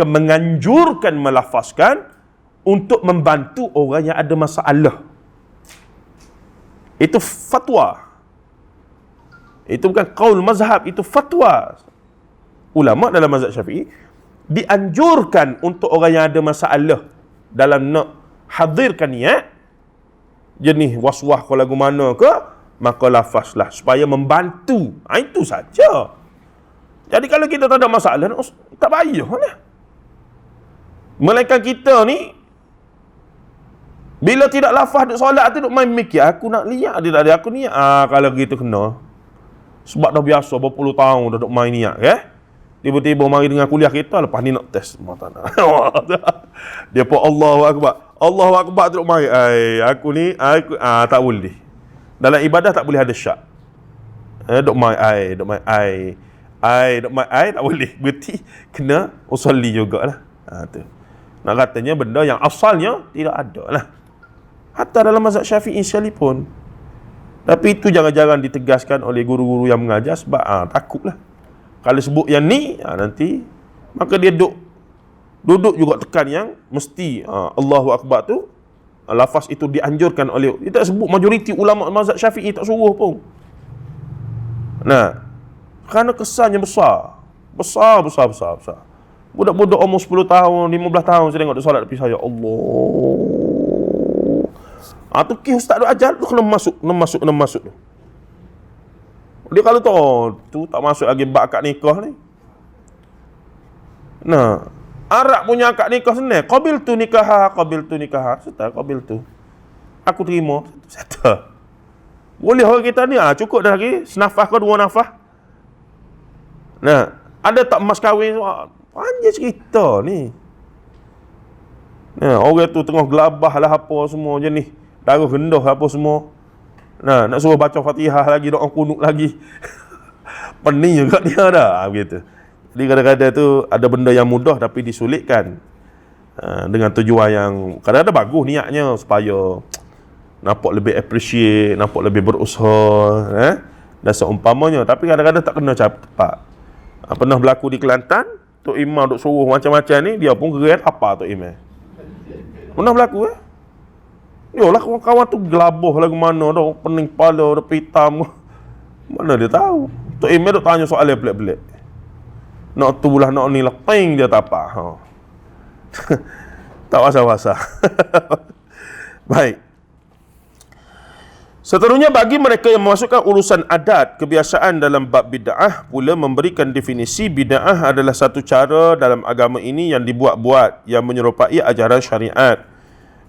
menganjurkan melafazkan untuk membantu orang yang ada masalah. Itu fatwa. Itu bukan qaul mazhab, itu fatwa. Ulama dalam mazhab Syafi'i dianjurkan untuk orang yang ada masalah dalam nak hadirkan niat, jenis waswah ke lagu mana ke, maka lafazlah supaya membantu. Itu saja. Jadi kalau kita tak ada masalah, tak payah lah. Melainkan kita ni, bila tidak lafaz duk solat tu duk main mikir, aku nak niat dia tak ada, aku niat. Kalau gitu kena. Sebab dah biasa berpuluh tahun dah duk main niat, tiba-tiba mari dengan kuliah kita, lepas ni nak test mata nak. Dia pun Allahu Akbar. Allahu Akbar tu duk main. Aku ni, tak boleh. Dalam ibadah tak boleh ada syak. Duk main duk main duk main tak boleh. Berarti kena usolli jugalah. Tu. Nak katanya benda yang asalnya tidak ada lah. Hatta dalam mazhab Syafi'i sekalipun. Tapi itu jangan-jangan ditegaskan oleh guru-guru yang mengajar sebab takutlah. Kalau sebut yang ni, nanti maka dia duduk juga tekan yang mesti Allahu Akbar tu, lafaz itu dianjurkan oleh, dia tak sebut majoriti ulama mazhab Syafi'i tak suruh pun. Nah, kerana kesannya besar. Budak-budak umur 10 tahun, 15 tahun saya tengok dia solat depan saya. Allah. Tu ki ustaz duk ajar tu kena masuk tu. Dia kalau tu tak masuk lagi bab akad nikah ni. Nah, Arab punya akad nikah senang. Qabiltu nikah. Serta qabiltu. Aku terima. Serta. Boleh orang kita ni cukup dah lagi senafah ke dua nafah. Nah, ada tak mas kahwin panjang cerita ni. Nah, orang tu tengah gelabah lah apa semua jenis darah rendah apa semua. Nah, nak suruh baca Fatihah lagi, doa kunut lagi. Pening juga dia dah begitu. Jadi kadang-kadang tu ada benda yang mudah tapi disulitkan dengan tujuan yang kadang-kadang bagus niatnya supaya nampak lebih appreciate, nampak lebih berusaha, dan seumpamanya, tapi kadang-kadang tak kena cepat. Pernah berlaku di Kelantan, Tok Imam duk suruh macam-macam ni, dia pun keren apa Tok Imam. Pernah berlaku Yolah kawan-kawan tu gelabah lagu mana dah, pening kepala, dah hitam. Mana dia tahu? Tok Imam duk tanya soalan pelik-pelik. Nak tu lah, nak ni lah, ping dia tak apa. Tak wasa-wasa. Baik. Seterusnya bagi mereka yang memasukkan urusan adat, kebiasaan dalam bab bid'ah pula memberikan definisi bid'ah adalah satu cara dalam agama ini yang dibuat-buat, yang menyerupai ajaran syariat,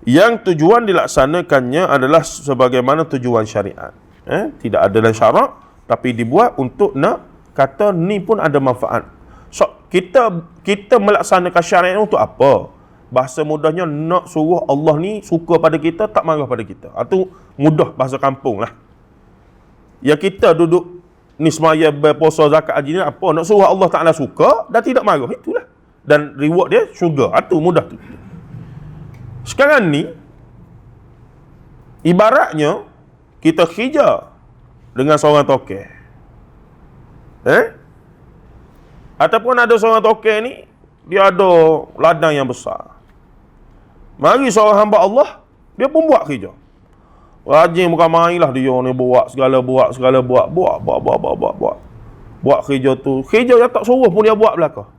yang tujuan dilaksanakannya adalah sebagaimana tujuan syariat. Tidak ada dalam syarak, tapi dibuat untuk nak kata ni pun ada manfaat. So, kita melaksanakan syariat untuk apa? Bahasa mudahnya nak suruh Allah ni suka pada kita, tak marah pada kita. Itu mudah bahasa kampung lah. Yang kita duduk ni semaya berpuasa zakat haji ni apa? Nak suruh Allah Ta'ala suka dan tidak marah. Itulah. Dan reward dia syurga. Itu mudah tu. Sekarang ni ibaratnya kita khija dengan seorang tokeh. Ataupun ada seorang tokeh ni dia ada ladang yang besar. Mari seorang hamba Allah, dia pun buat kerja. Rajin bukan main lah dia ni buat segala. Buat kerja tu. Kerja yang tak suruh pun dia buat belakang.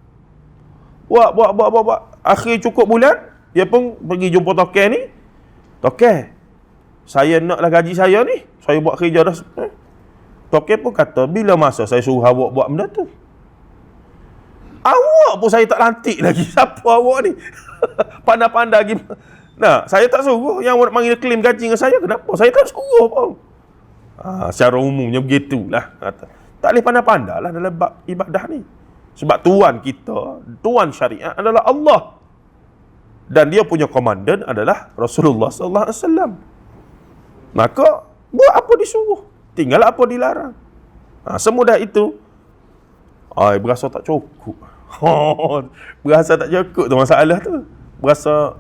Buat. Akhir cukup bulan, dia pun pergi jumpa tokeh ni. Tokeh, saya naklah gaji saya ni. Saya buat kerja dah. Tokeh pun kata, bila masa saya suruh awak buat benda tu? Awak pun saya tak lantik lagi. Siapa awak ni? Pandai-pandai lagi. Nah, saya tak suruh. Yang awak panggil claim gaji dengan saya, kenapa? Saya tak suruh pun. Secara umumnya begitulah. Tak boleh pandai-pandai lah dalam ibadah ni. Sebab tuan kita, tuan syariat adalah Allah. Dan dia punya komandan adalah Rasulullah SAW. Maka, buat apa disuruh. Tinggal apa dilarang. Semudah itu. Berasa tak cukup. Berasa tak cukup tu masalah tu. Berasa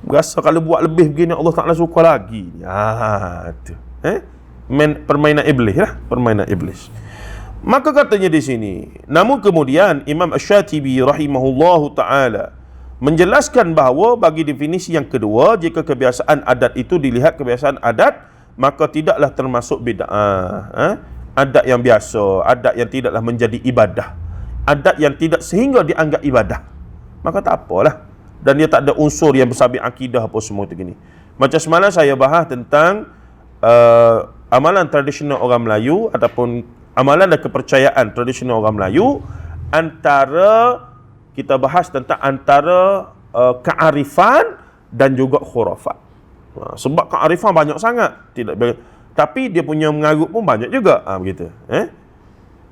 berasa kalau buat lebih begini Allah Ta'ala suka lagi. Tu. Permainan iblis lah, permainan iblis. Maka katanya di sini, namun kemudian Imam Asy-Syatibi rahimahullahu taala menjelaskan bahawa bagi definisi yang kedua, jika kebiasaan adat itu dilihat kebiasaan adat, maka tidaklah termasuk bid'ah. Adat yang biasa, adat yang tidaklah menjadi ibadah, adat yang tidak sehingga dianggap ibadah, maka tak apalah. Dan dia tak ada unsur yang bersabit akidah apa semua tu gini. Macam semalam saya bahas tentang amalan tradisional orang Melayu ataupun amalan dan kepercayaan tradisional orang Melayu, antara kita bahas tentang antara kearifan dan juga khurafat. Sebab kearifan banyak sangat, tapi dia punya mengarut pun banyak juga. Begitu.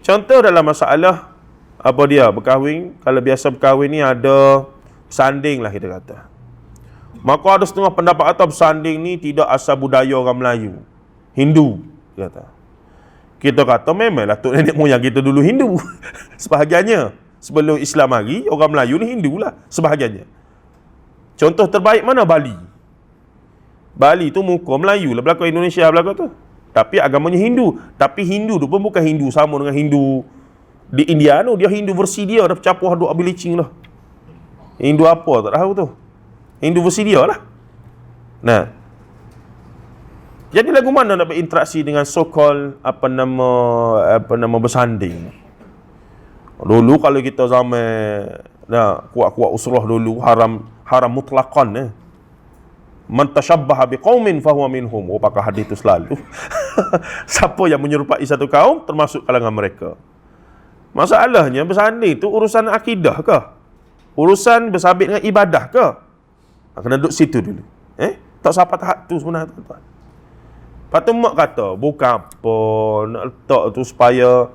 Contoh dalam masalah apa dia berkahwin, kalau biasa berkahwin ni ada sanding lah kita kata. Maka ada setengah pendapat kata bersanding ni tidak asal budaya orang Melayu, Hindu kata. Kita kata memanglah tok nenek moyang kita dulu Hindu. Sebahagiannya. Sebelum Islam hari, orang Melayu ni Hindu lah sebahagiannya. Contoh terbaik mana? Bali. Bali tu muka Melayu lah belakang Indonesia belakang tu. Tapi agamanya Hindu. Tapi Hindu tu pun bukan Hindu sama dengan Hindu di India tu. Dia Hindu versi dia, dah bercampur aduk abilicing lah. Hindu apa tak tahu tu. Hindu versi dia lah. Nah, jadi lagu mana nak berinteraksi dengan so-called apa nama bersanding. Dulu kalau kita zaman kuat-kuat usrah dulu haram mutlaqan man tashabbaha biqaumin fahuwa minhum. Pakai hadis itu selalu. Siapa yang menyerupai satu kaum termasuk kalangan mereka. Masalahnya bersanding tu urusan akidah ke? Urusan bersabit dengan ibadah ke? Kena duduk situ dulu. Tak sampai tahap tu sebenarnya tuan-tuan. Lepas tu mak kata, bukan apa nak letak tu supaya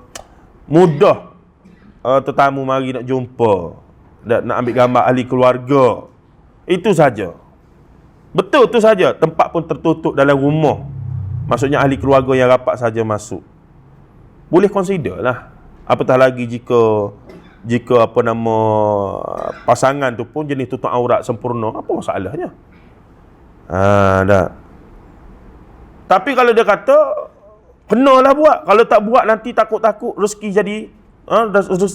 mudah tetamu mari nak jumpa, nak ambil gambar ahli keluarga. Itu saja. Betul tu saja. Tempat pun tertutup dalam rumah. Maksudnya ahli keluarga yang rapat saja masuk. Boleh consider lah. Apatah lagi jika apa nama pasangan tu pun jenis tutup aurat sempurna, apa masalahnya? Dah. Tapi kalau dia kata kenalah buat, kalau tak buat nanti takut-takut rezeki jadi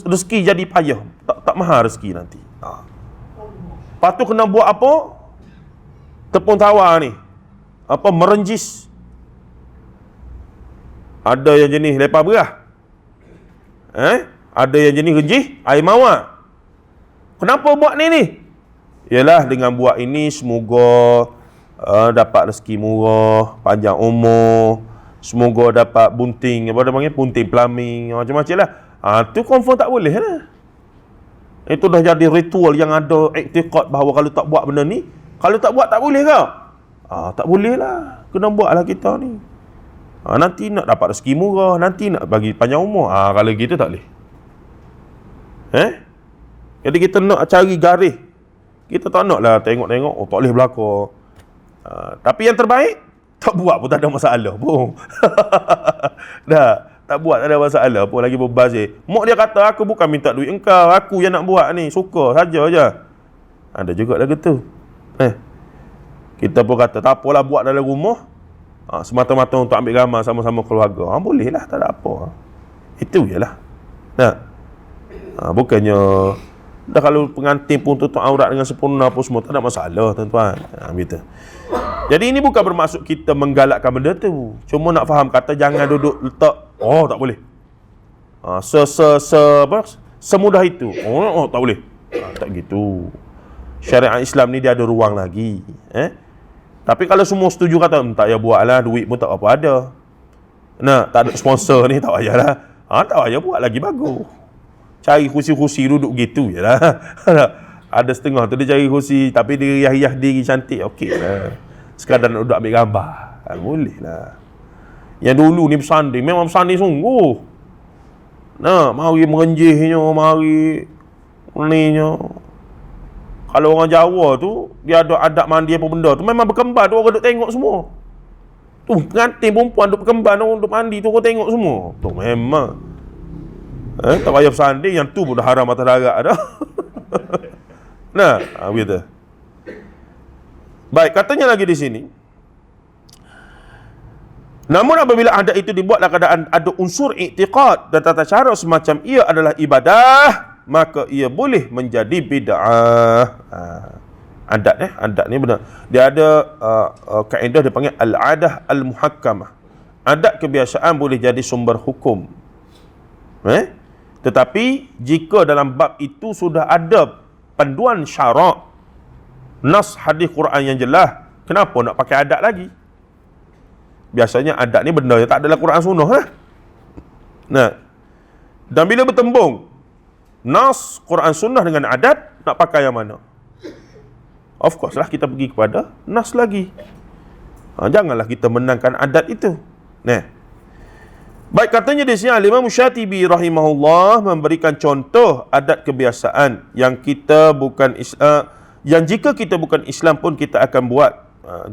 rezeki jadi payah, tak mahal rezeki nanti. Lepas tu kena buat apa? Tepung tawar ni, apa merenjis. Ada yang jenis lepas berah, ada yang jenis renjih air mawar. Kenapa buat ni? Yalah dengan buat ini semoga dapat rezeki murah, panjang umur, semoga dapat bunting, apa dia panggil, bunting plumbing, macam-macam lah. Tu confirm tak boleh lah. Itu dah jadi ritual yang ada iktiqad bahawa kalau tak buat benda ni, kalau tak buat tak boleh ke? Tak boleh lah. Kena buat lah kita ni. Nanti nak dapat rezeki murah, nanti nak bagi panjang umur. Kalau gitu tak boleh. Jadi kita nak cari garis. Kita tak nak lah tengok-tengok, tak boleh berlaku. Tapi yang terbaik, tak buat pun tak ada masalah pun. Tak buat tak ada masalah pun, lagi berbazir. Mak dia kata, aku bukan minta duit engkau, aku yang nak buat ni, suka saja je. Ada juga lagu tu. Kita pun kata, tak apalah buat dalam rumah, semata-mata untuk ambil gambar sama-sama keluarga. Boleh lah, tak ada apa. Itu je lah. Bukannya dah kalau pengantin pun tutup aurat dengan sempurna pun semua, tak ada masalah tuan-tuan. Gitu. Jadi ini bukan bermaksud kita menggalakkan benda tu. Cuma nak faham kata jangan duduk letak, tak boleh. Semudah itu. Tak boleh. Tak gitu. Syariat Islam ni dia ada ruang lagi. Tapi kalau semua setuju kata, tak payah buatlah, duit pun tak apa ada. Tak ada sponsor ni, tak payahlah. Tak payah buat lagi bagus. Cari kursi-kursi duduk gitu je lah. Ada setengah tu dia cari kursi tapi dia riah-riah diri cantik, okey lah. Sekadar nak duduk ambil gambar, boleh lah. Yang dulu ni bersanding, memang bersanding sungguh. Mari merenjihnya, mari ininya. Kalau orang Jawa tu, dia ada adat mandi apa benda tu, memang berkembar tu, orang duduk tengok semua. Tu pengantin perempuan duduk berkembar, orang duduk mandi tu, orang tengok semua. Tu memang tak payah bersanding, yang tu pun dah haram atas darat dah. Begitu. Baik, katanya lagi di sini. Namun apabila adat itu dibuat dalam keadaan ada unsur i'tiqad dan tata cara semacam ia adalah ibadah, maka ia boleh menjadi bid'ah. Adat ni benar. Dia ada kaedah dia panggil al-adah al-muhakkamah. Adat kebiasaan boleh jadi sumber hukum. Tetapi jika dalam bab itu sudah ada panduan syarak, nas hadis Quran yang jelas, kenapa nak pakai adat lagi? biasanya adat ni benda yang tak ada dalam Quran Sunnah lah. Nah, dan bila bertembung nas Quran Sunnah dengan adat, nak pakai yang mana? Of course lah kita pergi kepada nas lagi. Janganlah kita menangkan adat itu. Nah, baik, katanya di sini Imam Syatibi rahimahullah memberikan contoh adat kebiasaan yang kita bukan yang jika kita bukan Islam pun kita akan buat.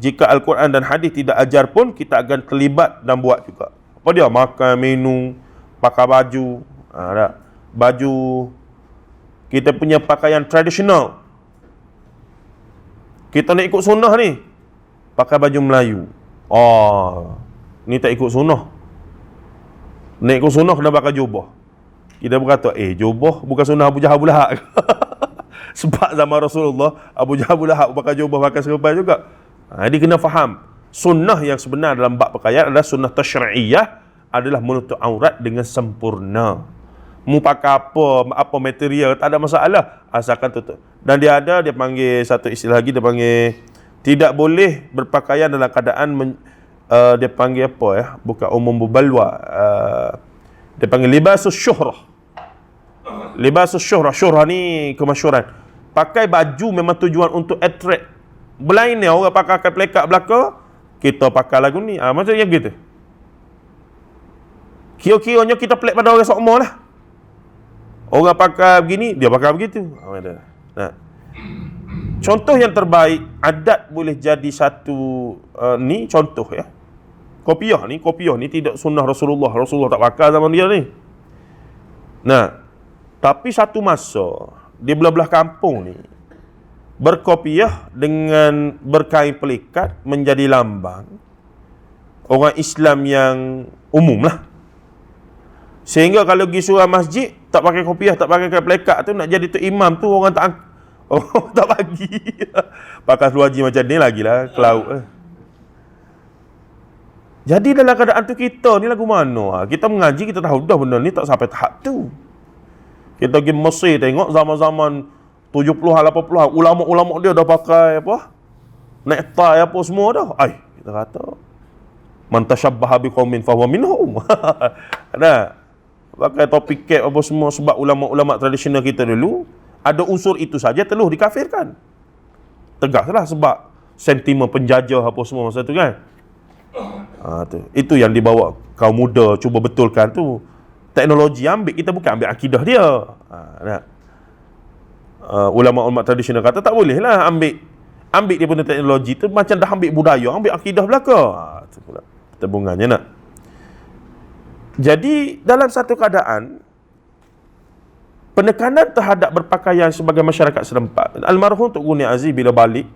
Jika Al-Quran dan hadis tidak ajar pun kita akan terlibat dan buat juga. Apa dia? Makan, minum, pakai baju, baju kita punya pakaian tradisional. Kita nak ikut sunnah ni, pakai baju Melayu. Ni tak ikut sunnah. Nak ikut sunnah kena pakai jubah. Kita berkata, jubah bukan sunnah Abu Jahal Lahab. Sebab zaman Rasulullah, Abu Jahal Lahab pakai jubah, pakai serban juga. Jadi kena faham, sunnah yang sebenar dalam bab pakaian adalah sunnah tasyri'iyah, adalah menutup aurat dengan sempurna. Mu pakai apa material, tak ada masalah, asalkan tutup. Dan dia panggil satu istilah lagi, dia panggil tidak boleh berpakaian dalam keadaan dia panggil apa ya, bukan umum balwa, dia panggil libasus syuhrah. Libasus syuhrah, syuhrah ni kemasyhuran. Pakai baju memang tujuan untuk attract. Berlain ni orang pakai pelekat belaka, kita pakai lagu ni. Macam yang gitu. Kira-kiranya kita pelik pada orang sokmo lah. Orang pakai begini, dia pakai begitu. Nah, contoh yang terbaik, adat boleh jadi satu ni contoh ya. Kopiah ni tidak sunnah Rasulullah. Rasulullah tak pakai zaman dia ni. Nah, tapi satu masa di belah-belah kampung ni, berkopiah dengan berkain pelikat menjadi lambang orang Islam yang umum lah. Sehingga kalau pergi surau masjid, tak pakai kopiah, tak pakai kain pelikat tu, nak jadi tu imam tu orang tak bagi. Pakai seluar haji macam ni lagi lah, kelaut. Jadi dalam keadaan tu kita ni lagu mana? Kita mengaji, kita tahu dah benda ni tak sampai tahap tu. Kita pergi Mesir tengok zaman-zaman 70-an, 80-an, ulama-ulama dia dah pakai apa? Nektai apa semua dah. Kita kata man tashabbaha biqaumin fahuwa minhum. Nah, pakai topi cap apa semua, sebab ulama-ulama tradisional kita dulu ada unsur itu saja telah dikafirkan. Tegaslah sebab sentimen penjajah apa semua masa tu kan. Itu yang dibawa kaum muda cuba betulkan tu. Teknologi ambil, kita bukan ambil akidah dia. Ulama-ulama tradisional kata tak boleh lah ambil dia punya teknologi tu, macam dah ambil budaya, ambil akidah belaka. Itu pula terbungannya nak. Jadi dalam satu keadaan penekanan terhadap berpakaian sebagai masyarakat setempat, almarhum Tok Guni Aziz bila balik,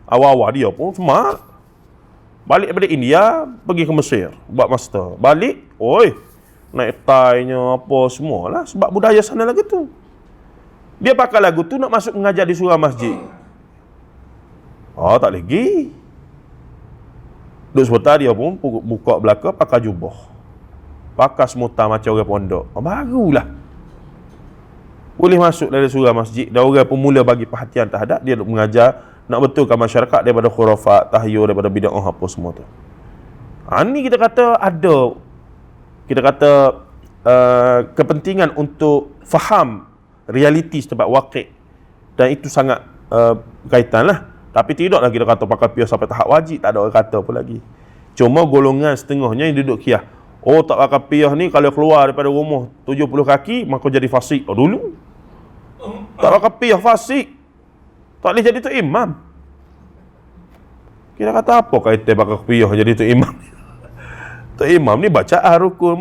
awal-awal dia pun smart. Balik daripada India, pergi ke Mesir buat master. Balik, naik tie-nya apa semualah, sebab budaya sana lagu tu. Dia pakai lagu tu nak masuk mengajar di surau masjid. Tak lagi. Duk sebentar dia pun buka belaka pakai jubah. Pakai semutar macam orang pondok. Barulah boleh masuk dari surau masjid. Dan orang pun mula bagi perhatian terhadap dia, duk mengajar, nak betulkan masyarakat daripada khurafat, tahyul, daripada bid'ah apa semua tu. Ni kita kata ada, kita kata kepentingan untuk faham realiti setempat waqi', dan itu sangat berkaitan lah. Tapi tidaklah kita kata pakai piah sampai tahap wajib, tak ada orang kata apa lagi. Cuma golongan setengahnya yang duduk kiyah, tak pakai piah ni kalau keluar daripada rumah 70 kaki maka jadi fasik. Dulu tak pakai piah fasik, tak boleh jadi tu imam. Kita kata apa kaitan pakai piah jadi tu imam? Tu imam ni bacaan rukun.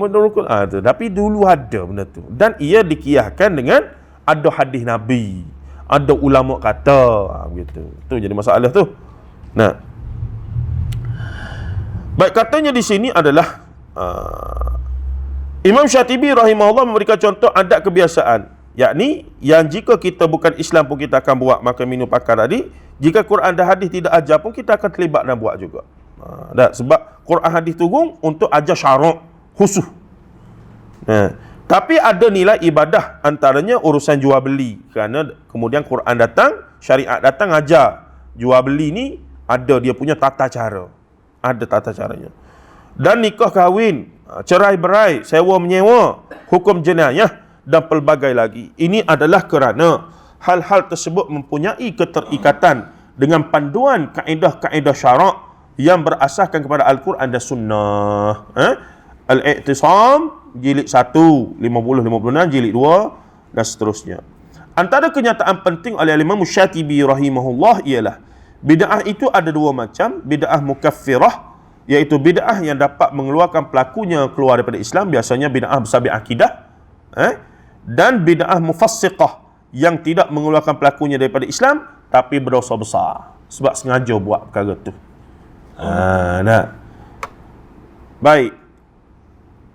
Tapi dulu ada benda tu, dan ia dikiyahkan dengan ada hadis Nabi, ada ulama kata, begitu. Tu jadi masalah tu. Nah, baik, katanya di sini adalah Imam Syatibi rahimahullah memberikan contoh adat kebiasaan, yakni yang jika kita bukan Islam pun kita akan buat. Maka minum pakar tadi, jika Quran dan hadis tidak ajar pun kita akan terlibat dan buat juga. Sebab Quran hadis turun untuk ajar syarak khusus. Tapi ada nilai ibadah, antaranya urusan jual beli. Kerana kemudian Quran datang, syariat datang ajar jual beli ni ada dia punya tata cara. Ada tata caranya. dan nikah kahwin, cerai berai, sewa menyewa, hukum jenayah dan pelbagai lagi. Ini adalah kerana hal-hal tersebut mempunyai keterikatan dengan panduan kaedah-kaedah syarak yang berasaskan kepada Al-Quran dan Sunnah. Al-I'tisam jilid 1, 50-56, jilid 2 dan seterusnya. Antara kenyataan penting oleh Imam Syatibi rahimahullah ialah bid'ah itu ada dua macam. Bid'ah mukaffirah, iaitu bid'ah yang dapat mengeluarkan pelakunya keluar daripada Islam, biasanya bid'ah bersabit akidah. Dan bid'ah mufassiqah, yang tidak mengeluarkan pelakunya daripada Islam tapi berdosa besar sebab sengaja buat perkara tu. Baik.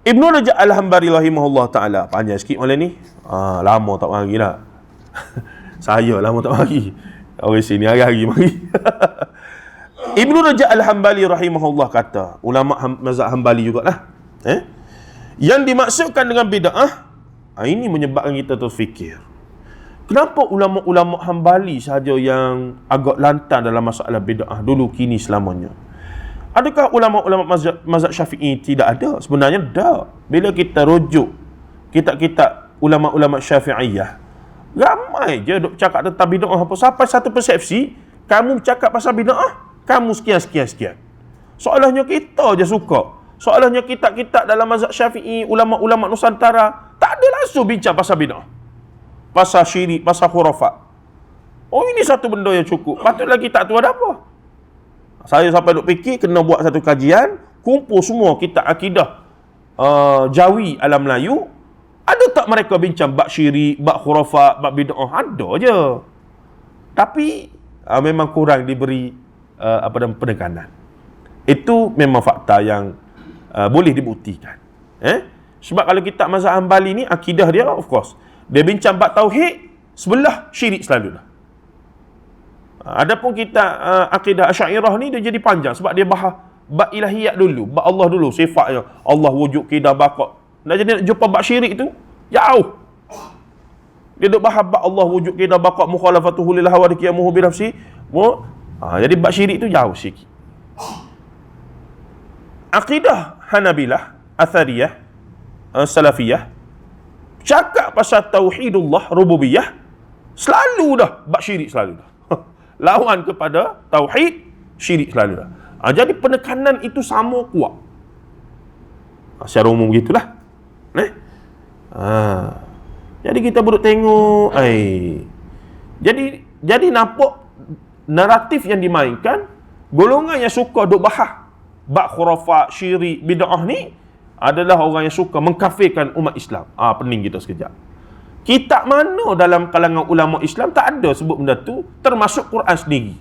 Ibnu Rajab Al-Hanbali rahimahullah taala, panjang sikit malam ni. Lama tak mari dah. Saya lama tak mari. Orang sini hari-hari mari. Ibnu Rajab Al-Hanbali rahimahullah kata, ulama mazhab Hanbali jugalah. Yang dimaksudkan dengan bid'ah, ini menyebabkan kita terfikir, kenapa ulama-ulama Hanbali sahaja yang agak lantang dalam masalah bid'ah dulu, kini, selamanya? Adakah ulama-ulama mazhab Syafi'i tidak ada? Sebenarnya ada. Bila kita rujuk kitab-kitab ulama-ulama Syafi'iyah, ramai je duk cakap tentang bid'ah apa. Sampai satu persepsi, kamu cakap pasal bid'ah, kamu sekian. Soalnya kita je suka. Soalnya kitab-kitab dalam mazhab Syafi'i, ulama-ulama Nusantara tak ada langsung bincang pasal bid'ah, pasal syirik, pasal khurafat. Oh, ini satu benda yang cukup. Patutlah kitab tu ada apa? Saya sampai duk fikir kena buat satu kajian, kumpul semua kitab akidah Jawi ala Melayu. Ada tak mereka bincang bab syirik, bab khurafat, bab bid'ah? Ada je. Tapi memang kurang diberi penekanan. Itu memang fakta yang boleh dibuktikan. Sebab kalau kitab mazhab Hanbali ni, akidah dia, of course, dia bincang bab tauhid, sebelah syirik selalu dah. Adapun kitab akidah Asy'ariyah ni dia jadi panjang sebab dia bahas bab ilahiyat dulu, bab Allah dulu, sifatnya Allah wujud, kidah, baqa. Nak jadi nak jumpa bab syirik tu jauh. Dia duk bahas bab Allah wujud, kidah, baqa, mukhalafatuhu lil hawa, qiyamuhu bi nafsi. Jadi bab syirik tu jauh sikit. Akidah Hanabilah, Athariyah, Salafiyah cakap pasal tauhidullah, rububiyah, selalu dah bab syirik selalu dah. Lawan kepada tauhid, syirik selalu dah. Jadi penekanan itu sama kuat. Secara umum begitulah. Jadi kita perlu tengok. Jadi nampak naratif yang dimainkan, golongan yang suka duk bahas bab khurafat, syirik, bid'ah ni adalah orang yang suka mengkafirkan umat Islam. Pening kita sekejap. Kitab mana dalam kalangan ulama Islam tak ada sebut benda tu, termasuk Quran sendiri.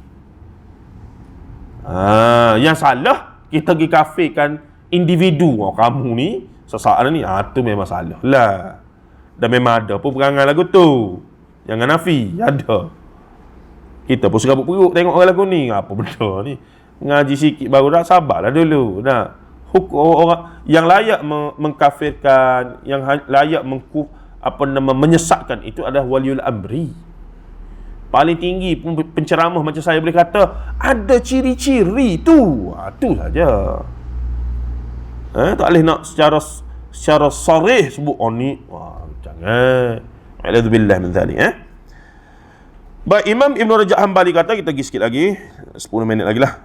Yang salah kita pergi kafirkan individu. Kamu ni sesaat ni, tu memang salah lah. Dan memang ada pun perangai lagu tu. Jangan nafi, ada. Kita pun serabut perut tengok orang lagu ni. Apa benda ni? Ngaji sikit baru dah, sabarlah dulu. Hukum orang yang layak mengkafirkan, yang layak menyesatkan itu adalah waliul amri. Paling tinggi pun penceramah macam saya boleh kata ada ciri-ciri tu. Tu saja. Tak boleh nak secara sarih sebut ni. Jangan. A'udzubillah min dzalik. Baik, Imam Ibn Rajab Hanbali kata, kita pergi sikit lagi, 10 minit lagi lah.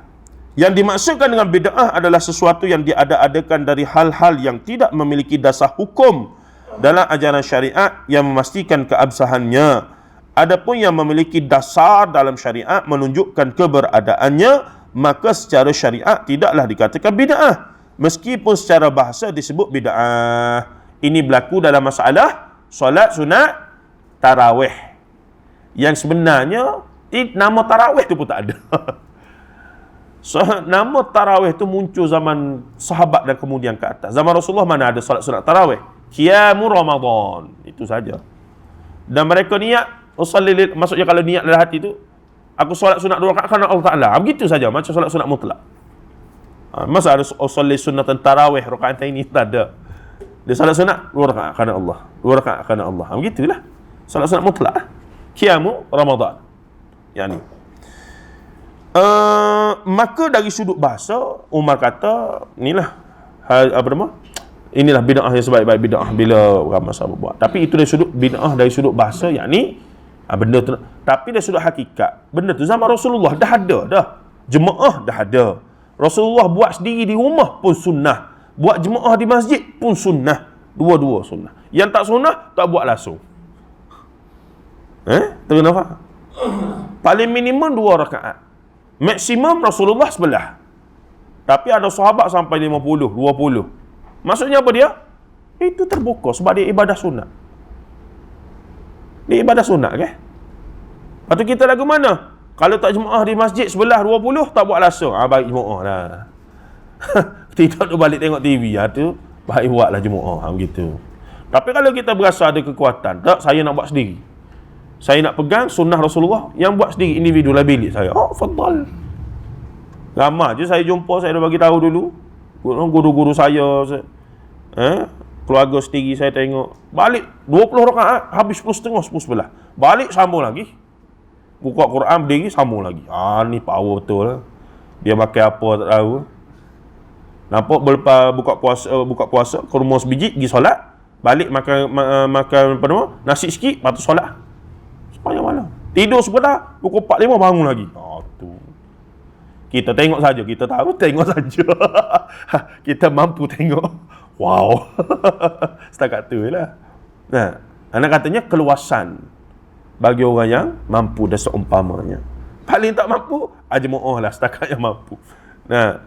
Yang dimaksudkan dengan bid'ah adalah sesuatu yang diada-adakan dari hal-hal yang tidak memiliki dasar hukum dalam ajaran syariat yang memastikan keabsahannya. Adapun yang memiliki dasar dalam syariat menunjukkan keberadaannya, maka secara syariat tidaklah dikatakan bid'ah, meskipun secara bahasa disebut bid'ah. Ini berlaku dalam masalah solat sunat tarawih, yang sebenarnya nama tarawih tu pun tak ada. Nama tarawih tu muncul zaman sahabat dan kemudian ke atas. Zaman Rasulullah mana ada solat sunat tarawih? Qiyamu Ramadan, itu saja. Dan mereka niat usalli, maksudnya kalau niat dalam hati tu, aku solat sunat 2 rakaat kerana Allah Taala. Begitu saja, macam solat sunat mutlak. Masa ada usalli sunnatan tarawih rakaat ini, tak ada. Dia solat sunat 2 rakaat kerana Allah, 2 rakaat kerana Allah. Begitulah solat sunat mutlak. Qiyamu Ramadan. Yani maka dari sudut bahasa, Umar kata, inilah apa nama? Inilah bid'ah yang sebaik-baik bid'ah bila ramai sahabat buat. Tapi itu dari sudut bid'ah, dari sudut bahasa, yakni benda tu. Tapi dari sudut hakikat, benda tu zaman Rasulullah dah ada dah. Jemaah dah ada. Rasulullah buat sendiri di rumah pun sunnah. Buat jemaah di masjid pun sunnah. Dua-dua sunnah. Yang tak sunnah, tak buat langsung. Terkena faham? Paling minimum 2 rakaat. Maksimum Rasulullah sebelah. Tapi ada sahabat sampai 50, 20. Maksudnya apa dia? Itu terbuka sebab dia ibadah sunat. Dia ibadah sunat ke? Lepas tu kita lagu mana? Kalau tak jemaah di masjid sebelah 20, tak buat langsung. Baik jemaah lah. Tidak tu balik tengok TV. Tu baik buatlah jemaah. Begitu. Tapi kalau kita berasa ada kekuatan, tak, saya nak buat sendiri. Saya nak pegang sunnah Rasulullah yang buat sendiri, individu lah bilik saya. Fadal. Lama je saya jumpa, saya dah bagi tahu dulu. Guru-guru saya, keluarga sendiri saya tengok. Balik 20 rakaat, habis 10 setengah, 10 sebelah. Balik sambung lagi. Buka Quran, berdiri, sambung lagi. Ni power betul lah. Dia pakai apa tak tahu. Nampak berlepas buka puasa ke rumah sebiji, pergi solat. Balik makan apa nama? Nasi sikit, lepas tu solat. Sepanjang malam. Tidur sebentar, pukul 4.5 bangun lagi. Tu. Kita tengok saja, kita tahu tengok saja. Kita mampu tengok. Wow. Setakat tu lah. Nah, anak katanya keluasan bagi orang yang mampu dan seumpamanya. Paling tak mampu, jemaah lah setakat yang mampu. Nah,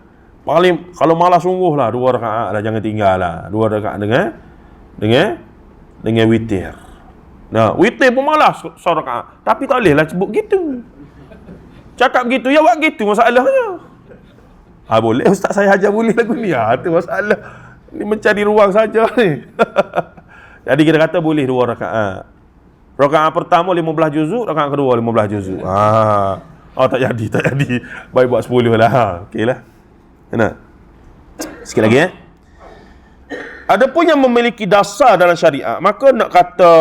paling kalau malas sungguh lah 2 rakaat lah, jangan tinggal lah. 2 rakaat dengan witir. Nah, witir pun malas 1 rakaat. Tapi tak boleh lah sebut gitu. Cakap gitu, ya buat gitu masalahnya. Boleh ustaz saya ajar boleh lagu ni. Itu masalah. Ni mencari ruang saja ni. Jadi kita kata boleh 2 rakaat. Rakaat pertama 15 juzuk, rakaat kedua 15 juzuk. Tak jadi. Baik buat 10 lah. Okeylah. Enak. Sikit lagi Adapun yang memiliki dasar dalam syariat, maka nak kata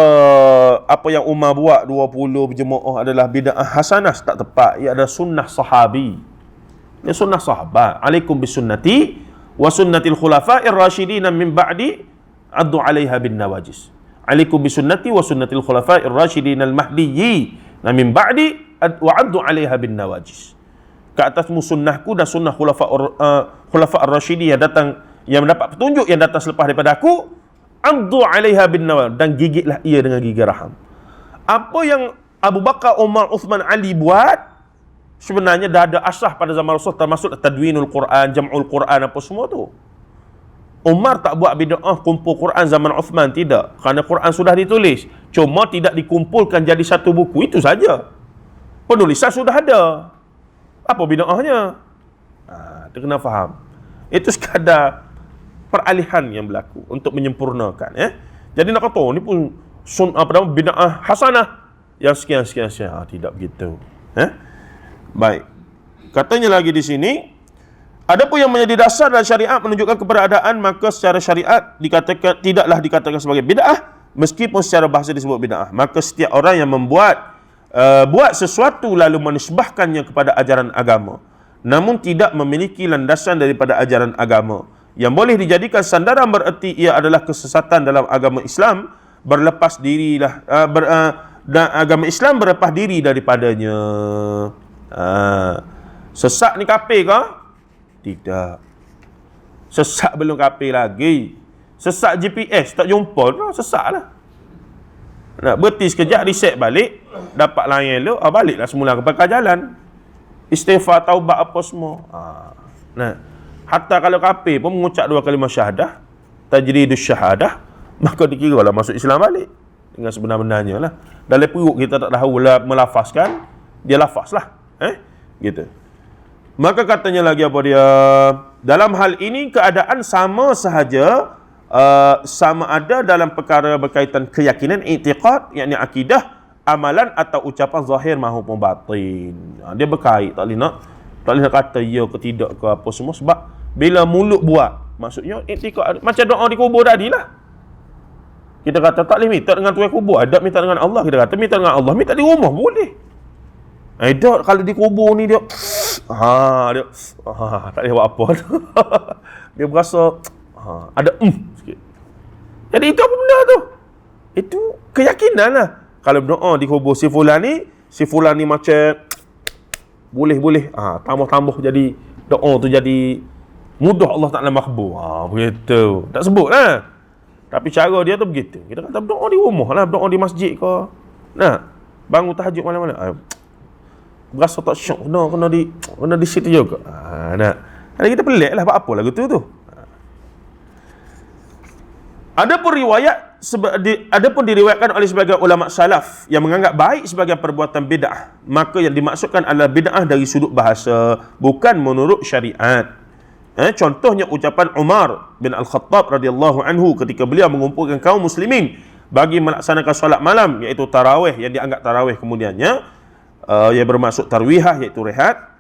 apa yang Umar buat 20 berjemaah adalah bid'ah hasanah, tak tepat. Ia adalah sunnah sahabi. Ini sunnah sahabat. Alaikum bisunnati wa sunnatil khulafa'ir rasyidin min ba'di addu 'alaiha bin nawajis. Alaikum bisunnati wa sunnatil khulafa'ir rasyidin al mahdiyyi min ba'di wa addu 'alaiha bin nawajis. Ke atasmu sunnahku dan sunnah khulafa'ir rasyidin yang mendapat petunjuk yang datang selepas daripada aku, addu 'alaiha bin nawajis, dan gigitlah ia dengan gigi raham. Apa yang Abu Bakar, Umar, Uthman, Ali buat sebenarnya dah ada asah pada zaman Rasul, termasuk tadwinul Quran, jam'ul Quran, apa semua tu. Umar tak buat bid'ah kumpul Quran zaman Uthman, tidak. Kerana Quran sudah ditulis, cuma tidak dikumpulkan jadi satu buku, itu saja. Penulisan sudah ada. Apa bid'ahnya? Kita kena faham. Itu sekadar peralihan yang berlaku untuk menyempurnakan. Jadi nak kata, ni pun bid'ah hasanah yang sekian. Tidak begitu. Baik. Katanya lagi di sini, adapun yang menjadi dasar dalam syariat menunjukkan keberadaan, maka secara syariat tidaklah dikatakan sebagai bid'ah, meskipun secara bahasa disebut bid'ah. Maka setiap orang yang buat sesuatu lalu menisbahkannya kepada ajaran agama, namun tidak memiliki landasan daripada ajaran agama, yang boleh dijadikan sandaran, bererti ia adalah kesesatan dalam agama Islam, berlepas dirilah dan agama Islam berlepas diri daripadanya. Sesat ni kafir ke? Tidak. Sesat belum kafir lagi. Sesat GPS tak jumpa, sesat lah. Nak berhenti sekejap, reset balik, dapat lain elok, baliklah semula ke pangkal jalan. Istighfar, taubat, apa semua. Hatta kalau kafir pun mengucap 2 kalimah syahadah, tajridus syahadah, maka dikiralah masuk Islam balik dengan sebenar-benarnya lah. Dalam perut kita tak tahu melafazkan, dia lafaz lah. Gitu. Maka katanya lagi apa dia? Dalam hal ini keadaan sama sahaja, sama ada dalam perkara berkaitan keyakinan, i'tiqad, yakni akidah, amalan atau ucapan zahir maupun batin. Dia berkait, tak boleh nak kata ya ke tidak ke apa semua, sebab bila mulut buat, maksudnya i'tiqad, macam doa di kubur tadi lah. Kita kata tak boleh minta dengan tuan kubur, adab minta dengan Allah. Kita kata minta dengan Allah, minta di rumah boleh. Dok, kalau di kubur ni dia tak boleh buat apa. Dia berasa Ada sikit. Jadi itu apa benda tu? Itu keyakinan lah. Kalau berdoa di kubur si fulan ni macam boleh. Tambah jadi doa tu jadi mudah Allah Ta'ala makbul. Begitu. Tak sebut lah. Tapi cara dia tu begitu. Kita kata berdoa di rumah lah, berdoa di masjid ke. Nah, bangun tahajud malam-malam. Berasa tak syok, kena di situ juga. Nah. Jadi kita pelik lah, apa lagu tu. Adapun diriwayatkan oleh sebagian ulama salaf yang menganggap baik sebagai perbuatan bid'ah, maka yang dimaksudkan adalah bid'ah dari sudut bahasa, bukan menurut syariat. Contohnya ucapan Umar bin Al-Khattab radhiyallahu anhu ketika beliau mengumpulkan kaum muslimin bagi melaksanakan solat malam, iaitu tarawih, yang dianggap tarawih kemudiannya yang bermaksud tarwihah, iaitu rehat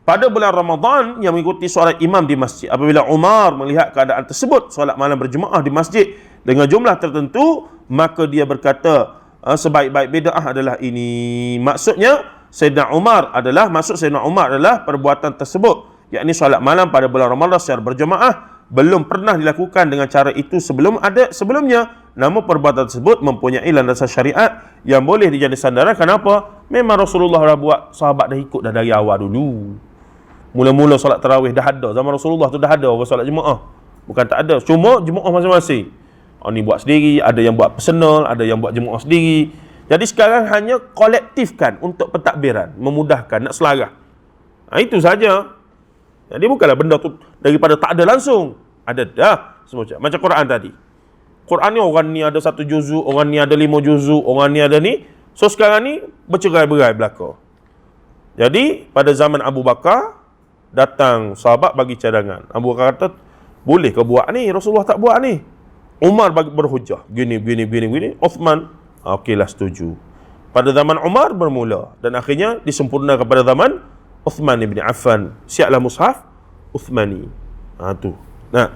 pada bulan Ramadan, yang mengikuti solat imam di masjid. Apabila Umar melihat keadaan tersebut, solat malam berjemaah di masjid dengan jumlah tertentu, maka dia berkata, sebaik-baik bid'ah adalah ini. Maksud Sayyidina Umar adalah perbuatan tersebut, yakni solat malam pada bulan Ramadan secara berjemaah belum pernah dilakukan dengan cara itu sebelumnya. Namun perbuatan tersebut mempunyai landasan syariat yang boleh dijadi sandaran. Kenapa? Memang Rasulullah dah buat, sahabat dah ikut dah dari awal dulu. Mula-mula solat tarawih dah ada. Zaman Rasulullah tu dah ada orang solat jemaah. Bukan tak ada. Cuma jemaah masing-masing. Ni buat sendiri, ada yang buat personal, ada yang buat jemaah sendiri. Jadi sekarang hanya kolektifkan untuk pentadbiran, memudahkan, nak selarah. Itu saja. Jadi bukanlah benda tu daripada tak ada langsung. Ada dah semua. Macam Quran tadi. Quran ni orang ni ada 1 juzuk, orang ni ada 5 juzuk, orang ni ada ni. So sekarang ni bercerai-berai belaka. Jadi pada zaman Abu Bakar, datang sahabat bagi cadangan. Abu Bakar kata, boleh ke buat ni? Rasulullah tak buat ni. Umar berhujah, gini. Uthman, okeylah setuju. Pada zaman Umar bermula, dan akhirnya disempurnakan pada zaman Uthman ibn Affan. Siaplah mushaf Uthmani. Tu. Nah.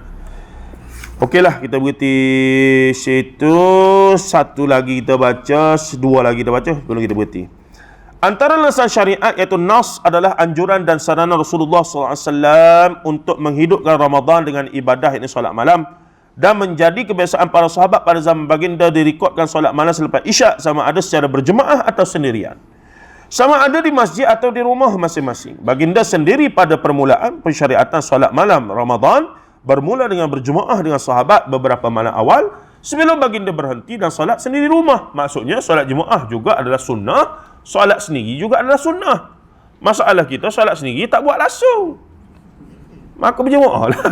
Okeylah, kita berhenti situ. Satu lagi kita baca, 2 lagi kita baca, sebelum kita berhenti. Antara landasan syariat iaitu nas adalah anjuran dan saranan Rasulullah SAW untuk menghidupkan Ramadan dengan ibadah, ini solat malam, dan menjadi kebiasaan para sahabat pada zaman baginda direkodkan solat malam selepas isyak, sama ada secara berjemaah atau sendirian, sama ada di masjid atau di rumah masing-masing. Baginda sendiri pada permulaan pensyariatan solat malam Ramadan bermula dengan berjemaah dengan sahabat beberapa malam awal sebelum baginda berhenti dan solat sendiri di rumah. Maksudnya solat jemaah juga adalah sunnah, solat sendiri juga adalah sunnah. Masalah kita solat sendiri tak buat langsung, maka berjemaah lah.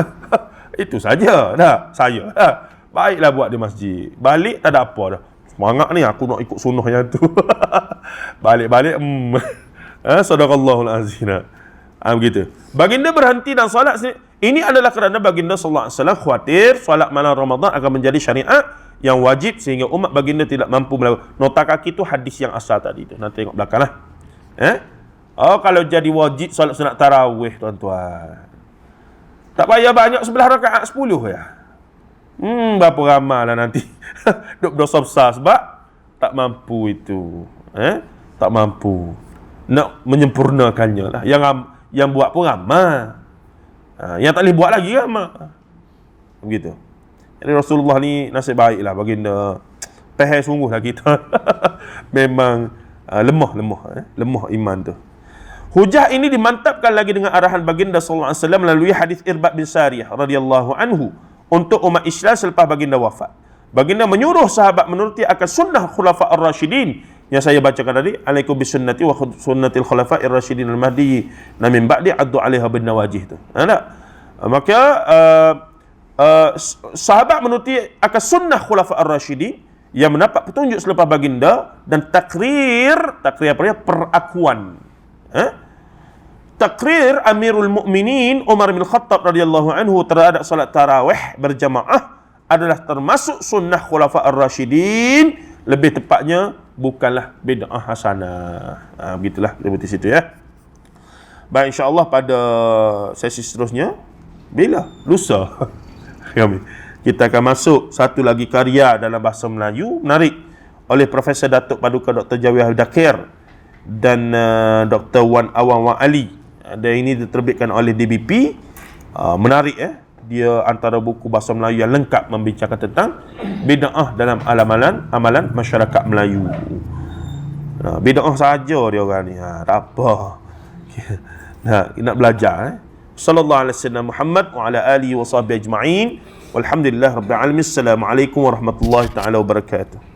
Itu saja dah. Saya dah. Baiklah buat di masjid. Balik tak ada apa dah. Semangat ni aku nak ikut sunnah yang tu. Balik-balik sadaqallahul azim. Begitu. Baginda berhenti dan solat sendiri. Ini adalah kerana baginda sallallahu alaihi wasallam khawatir solat malam Ramadan akan menjadi syariat yang wajib sehingga umat baginda tidak mampu melakukan. Nota kaki tu hadis yang asal tadi tu. Nanti tengok belakanglah. Kalau jadi wajib solat sunat tarawih, tuan-tuan, tak payah banyak 11 rakaat 10 ya. Berapa ramai lah nanti. Duk berdosa besar sebab tak mampu itu. Tak mampu nak menyempurnakannya lah. Yang buat pun ramai. Yang tak boleh buat lagi ramai. Begitu. Jadi Rasulullah ni nasib baiklah baginda. Pehel sungguh lah kita. Memang lemah iman tu. Hujah ini dimantapkan lagi dengan arahan baginda sallallahu alaihi wasallam melalui hadis Irbad bin Sariyah radhiyallahu anhu untuk umat Islam selepas baginda wafat. Baginda menyuruh sahabat menuruti akan sunnah khulafa ar-rasyidin yang saya bacakan tadi, alaikum bisunnati wa sunnatil khulafa ar-rasyidin al-mahdi min ba'di addu 'alaiha bin nawajih tu. Maka sahabat menuruti akan sunnah khulafa ar-rasyidin yang mendapat petunjuk selepas baginda, dan takrir apa dia? Perakuan. Takrir Amirul Mukminin Umar bin Khattab radhiyallahu anhu terhadap salat tarawih berjamaah adalah termasuk sunnah khulafa ar-rasyidin, lebih tepatnya bukanlah bid'ah hasanah. Begitulah di situ ya. Baik, insya-Allah pada sesi seterusnya bila lusa kita akan masuk satu lagi karya dalam bahasa Melayu menarik oleh Profesor Datuk Paduka Dr. Jawi Dakir dan Dr. Wan Awang Wan Ali. Dan ini diterbitkan oleh DBP. Menarik dia antara buku bahasa Melayu yang lengkap membincangkan tentang bid'ah dalam amalan masyarakat Melayu. Bid'ah saja dia orang ni. Tak apa. Nak belajar. Sallallahu alaihi wasallam Muhammad wa ala alihi wa sahbihi ajma'in. Walhamdulillah rabbil alamin. Assalamualaikum warahmatullahi taala wabarakatuh.